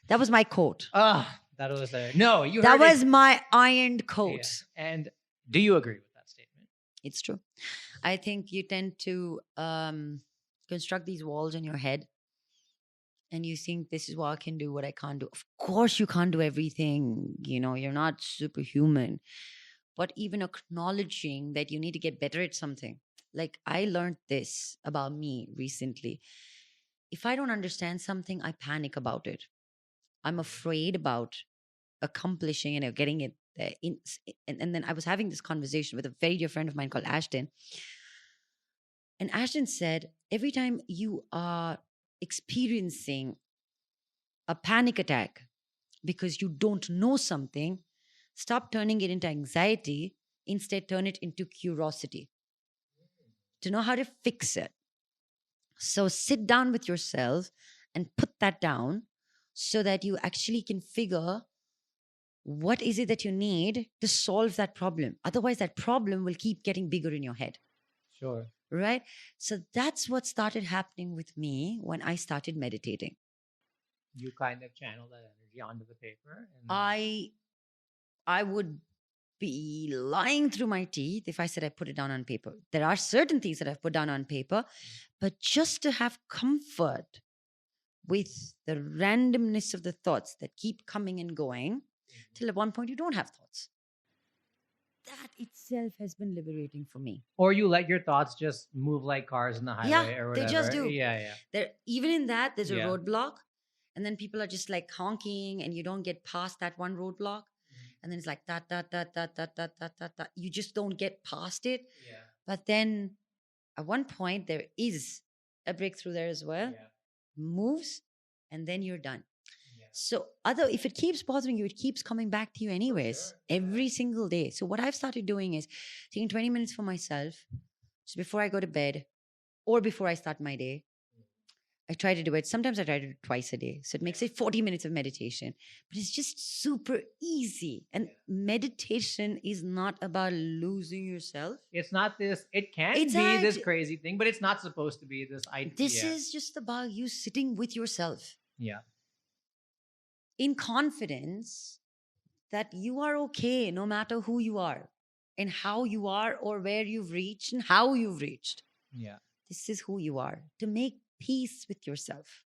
That was my quote. Ah, That was no. You. That heard it. was my ironed Yeah. quote. And do you agree with that statement? It's true. I think you tend to construct these walls in your head, and you think this is what I can do, what I can't do. Of course, you can't do everything. You're not superhuman. But even acknowledging that you need to get better at something. Like I learned this about me recently. If I don't understand something, I panic about it. I'm afraid about accomplishing it or getting it there. And then I was having this conversation with a very dear friend of mine called Ashton. And Ashton said, every time you are experiencing a panic attack because you don't know something, stop turning it into anxiety. Instead, turn it into curiosity to know how to fix it. So sit down with yourself and put that down so that you actually can figure what is it that you need to solve that problem. Otherwise, that problem will keep getting bigger in your head. Sure. Right? So that's what started happening with me when I started meditating. You kind of channel that energy onto the paper. And I would be lying through my teeth if I said I put it down on paper. There are certain things that I've put down on paper, but just to have comfort with the randomness of the thoughts that keep coming and going till at one point you don't have thoughts. That itself has been liberating for me. Or you let your thoughts just move like cars in the highway or they whatever. just do. Yeah. Even in that, there's a Yeah. roadblock, and then people are just like honking, and you don't get past that one roadblock. And then it's like that. You just don't get past it. Yeah. But then at one point, there is a breakthrough there as well. Yeah. Moves, and then you're done. Yeah. So if it keeps bothering you, it keeps coming back to you anyways, sure. every single day. So what I've started doing is taking 20 minutes for myself. So before I go to bed or before I start my day, I try to do it. Sometimes I try to do it twice a day. So it makes it 40 minutes of meditation. But it's just super easy. And meditation is not about losing yourself. It's not this. It can It's be this act- crazy thing, but it's not supposed to be this idea. This is just about you sitting with yourself Yeah. in confidence that you are okay no matter who you are and how you are or where you've reached and how you've reached. Yeah. This is who you are. To make peace with yourself.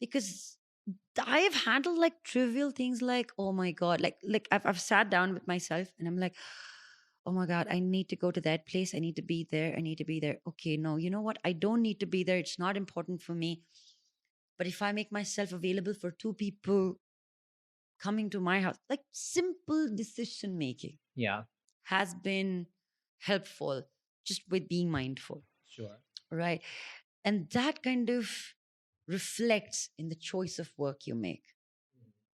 Because I have handled like trivial things like, oh my God, like I've sat down with myself and I'm like, oh my God, I need to go to that place. I need to be there. I need to be there. Okay, no, you know what? I don't need to be there. It's not important for me. But if I make myself available for two people coming to my house, like simple decision making Yeah. has been helpful just with being mindful. Sure. Right. And that kind of reflects in the choice of work you make.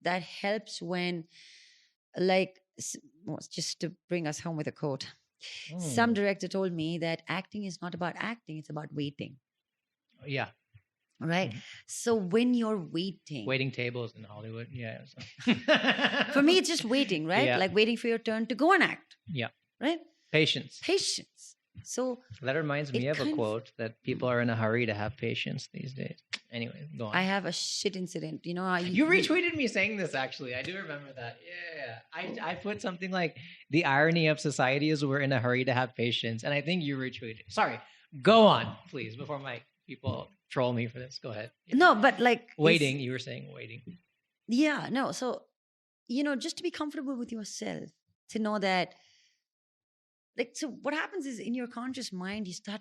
That helps when, just to bring us home with a quote, some director told me that acting is not about acting, it's about waiting. Yeah. Right. So when you're Waiting tables in Hollywood. Yeah. For me, it's just waiting, right? Yeah. Like waiting for your turn to go and act. Yeah. Right. Patience. So That reminds me it of a kind of- quote that people are in a hurry to have patience these days. Anyway, go on. I have a shit incident. You know, You retweeted me saying this, actually. I do remember that. Yeah. I put something like, the irony of society is we're in a hurry to have patience. And I think you retweeted. Sorry. Go on, please, before my people troll me for this. Go ahead. Yeah. No, but like Waiting. You were saying waiting. Yeah, no. So, just to be comfortable with yourself, to know that, so what happens is in your conscious mind, you start,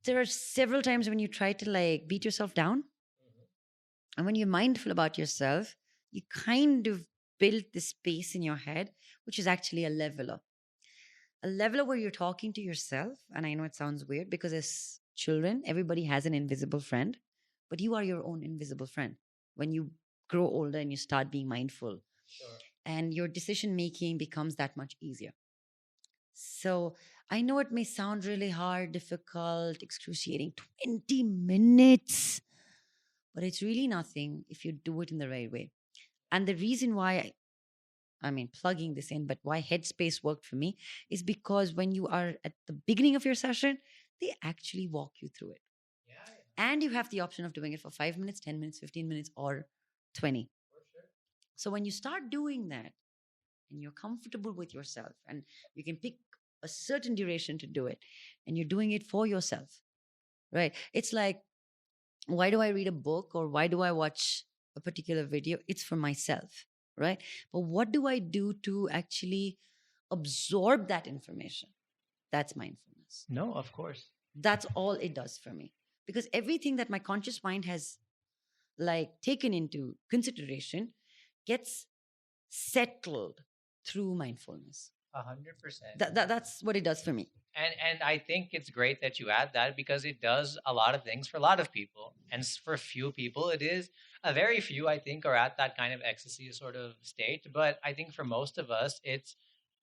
there are several times when you try to like beat yourself down. And when you're mindful about yourself, you kind of build this space in your head, which is actually a leveler. A leveler where you're talking to yourself. And I know it sounds weird because as children, everybody has an invisible friend, but you are your own invisible friend. When you grow older and you start being mindful, and your decision making becomes that much easier. So I know it may sound really hard, difficult, excruciating, 20 minutes, but it's really nothing if you do it in the right way. And the reason why, plugging this in, but why Headspace worked for me is because when you are at the beginning of your session, they actually walk you through it. And you have the option of doing it for 5 minutes, 10 minutes, 15 minutes, or 20. So when you start doing that and you're comfortable with yourself and you can pick a certain duration to do it and you're doing it for yourself, right? It's like, why do I read a book or why do I watch a particular video? It's for myself, right? But what do I do to actually absorb that information? That's mindfulness. No, of course. That's all it does for me. Because everything that my conscious mind has like taken into consideration gets settled through mindfulness. 100%. That's what it does for me. And I think it's great that you add that because it does a lot of things for a lot of people. And for few people, it is a very few, I think, are at that kind of ecstasy sort of state. But I think for most of us, it's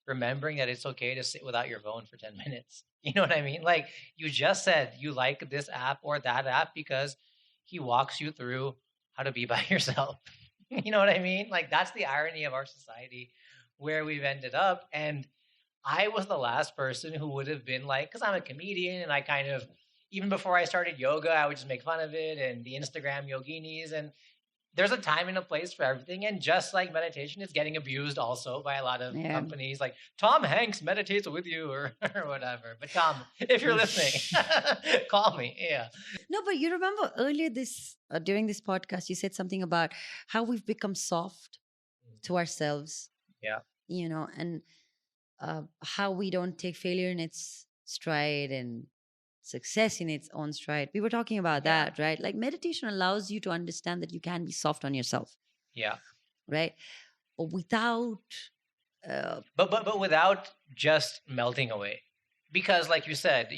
remembering that it's okay to sit without your phone for 10 minutes. You know what I mean? Like you just said, you like this app or that app because he walks you through how to be by yourself. You know what I mean? Like that's the irony of our society where we've ended up. And I was the last person who would have been like, because I'm a comedian and I kind of, even before I started yoga, I would just make fun of it and the Instagram yoginis. And there's a time and a place for everything. And just like meditation is getting abused also by a lot of companies, like Tom Hanks meditates with you or whatever. But Tom, if you're listening, call me. Yeah. No, but you remember earlier during this podcast, you said something about how we've become soft to ourselves. Yeah. You know, and how we don't take failure in its stride and success in its own stride. We were talking about that, right? Like meditation allows you to understand that you can be soft on yourself. Yeah. Right. But without but without just melting away. Because like you said,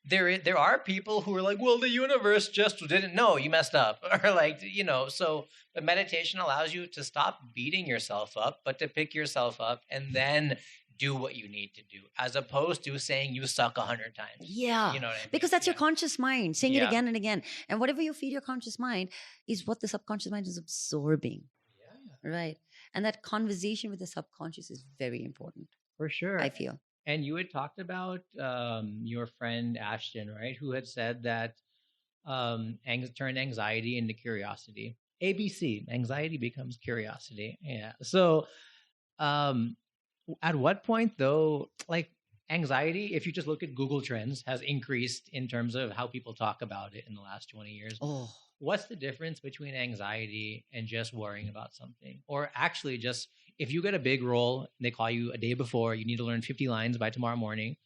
there are people who are like, well, the universe just didn't know, you messed up. Or like, you know, so the meditation allows you to stop beating yourself up, but to pick yourself up and then do what you need to do, as opposed to saying you suck 100 times. Yeah. You know what I mean? Because that's your conscious mind saying it again and again. And whatever you feed your conscious mind is what the subconscious mind is absorbing. Yeah. Right. And that conversation with the subconscious is very important. For sure. I feel. And you had talked about your friend Ashton, right? Who had said that turned anxiety into curiosity. ABC, anxiety becomes curiosity. Yeah. So at what point though, like anxiety, if you just look at Google Trends, has increased in terms of how people talk about it in the last 20 years. Oh. What's the difference between anxiety and just worrying about something? Or actually just, if you get a big role and they call you a day before, you need to learn 50 lines by tomorrow morning,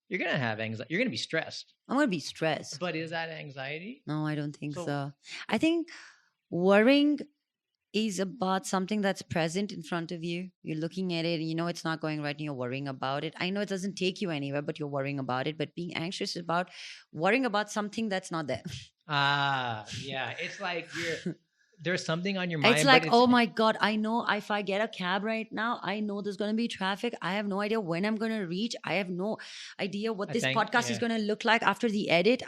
you're going to have anxiety. You're going to be stressed. I'm going to be stressed. But is that anxiety? No, I don't think so. I think worrying is about something that's present in front of you. You're looking at it and you know it's not going right and you're worrying about it. I know it doesn't take you anywhere, but you're worrying about it. But being anxious is about worrying about something that's not there. Yeah. It's like there's something on your mind. It's like, oh my God, I know if I get a cab right now, I know there's going to be traffic. I have no idea when I'm going to reach. I have no idea what this podcast is going to look like after the edit.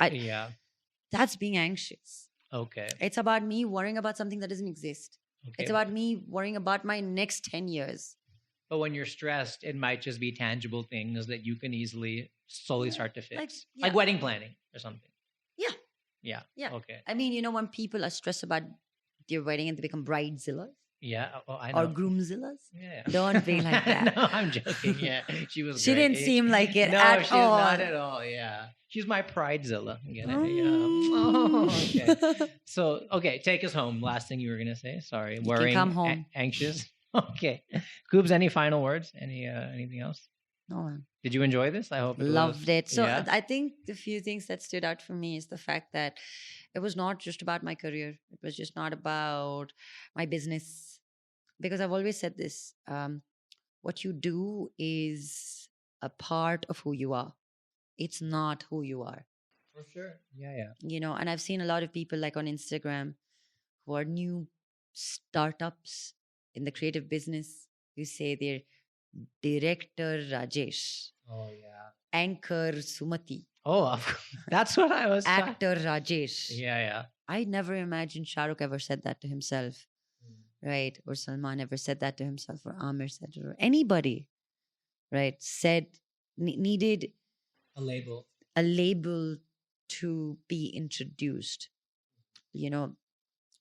That's being anxious. Okay. It's about me worrying about something that doesn't exist. Okay. It's about me worrying about my next 10 years. But when you're stressed, it might just be tangible things that you can easily slowly start to fix. Like wedding planning or something. Yeah. Okay. I mean, you know, when people are stressed about their wedding and they become bridezillas. Yeah. Oh, I know. Or groomzillas. Yeah. Don't be like that. No, I'm joking. Yeah. She was She great. didn't seem like it no, at she's all. not at all. Yeah. She's my pridezilla. Get it? Yeah. Okay. So, okay, take us home. Last thing you were going to say. Sorry. You can come home. Anxious. Okay. Koobs, any final words? Anything else? No one. Did you enjoy this? I hope loved it. So I think the few things that stood out for me is the fact that it was not just about my career. It was just not about my business. Because I've always said this, what you do is a part of who you are. It's not who you are. For sure. Yeah. You know, and I've seen a lot of people like on Instagram who are new startups in the creative business who say they're Director Rajesh. Oh, yeah. Anchor Sumati. Oh, that's what I was. Actor Rajesh. Yeah. I never imagined Shah Rukh ever said that to himself. Right? Or Salman ever said that to himself, or Amir said it, or anybody, right? Needed a label to be introduced. You know,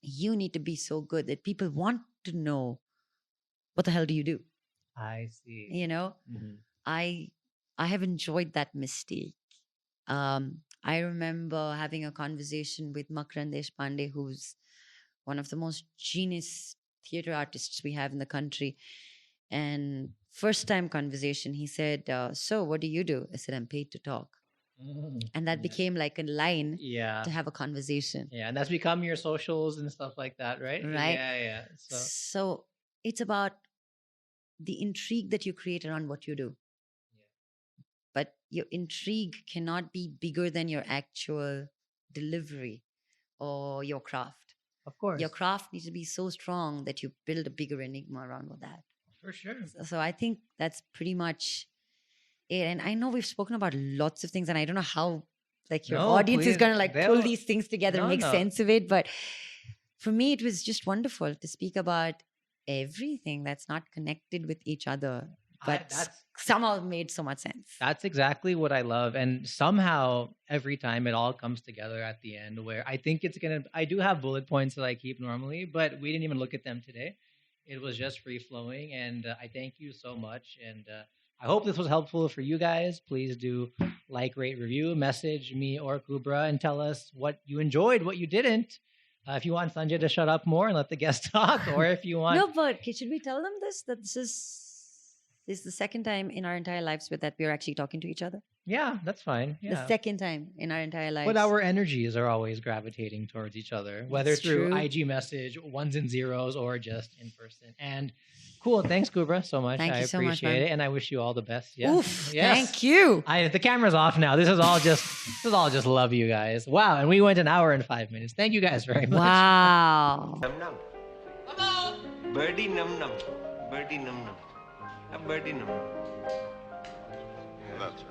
you need to be so good that people want to know, what the hell do you do? I see. You know, Mhm. I have enjoyed that mistake. I remember having a conversation with Makran Deshpande, who's one of the most genius theater artists we have in the country. And first time conversation, he said, "So, what do you do?" I said, "I'm paid to talk," and that Yeah. became like a line Yeah. to have a conversation, Yeah, and that's become your socials and stuff like that, right? right? Yeah, yeah. So So it's about the intrigue that you create around what you do. But your intrigue cannot be bigger than your actual delivery or your craft. of course, Your craft needs to be so strong that you build a bigger enigma around with that. for sure. So I think that's pretty much it. And I know we've spoken about lots of things, and I don't know how like your No, audience is please, gonna like pull they'll- these things together and No, make no. sense of it. But for me, it was just wonderful to speak about everything that's not connected with each other, but somehow made so much sense. That's exactly what I love. And somehow every time it all comes together at the end where I think I do have bullet points that I keep normally, but we didn't even look at them today. It was just free flowing. And I thank you so much. And I hope this was helpful for you guys. Please do like, rate, review, message me or Kubbra and tell us what you enjoyed, what you didn't. If you want Sanjay to shut up more and let the guests talk, or if you want. No, but should we tell them this? That this is the second time in our entire lives that we're actually talking to each other. Yeah, that's fine. Yeah. The second time in our entire lives. But our energies are always gravitating towards each other, whether That's through true. IG message, ones and zeros, or just in person. And cool. Thanks, Kubbra, so much. Thank I you so much, appreciate man. it. And I wish you all the best. Yeah. Oof, Yes. thank you. The camera's off now. This is all just love, you guys. Wow. And we went an hour and 5 minutes. Thank you guys very much. Wow. Num num. Birdy num num. Birdy num num. A birdie num num.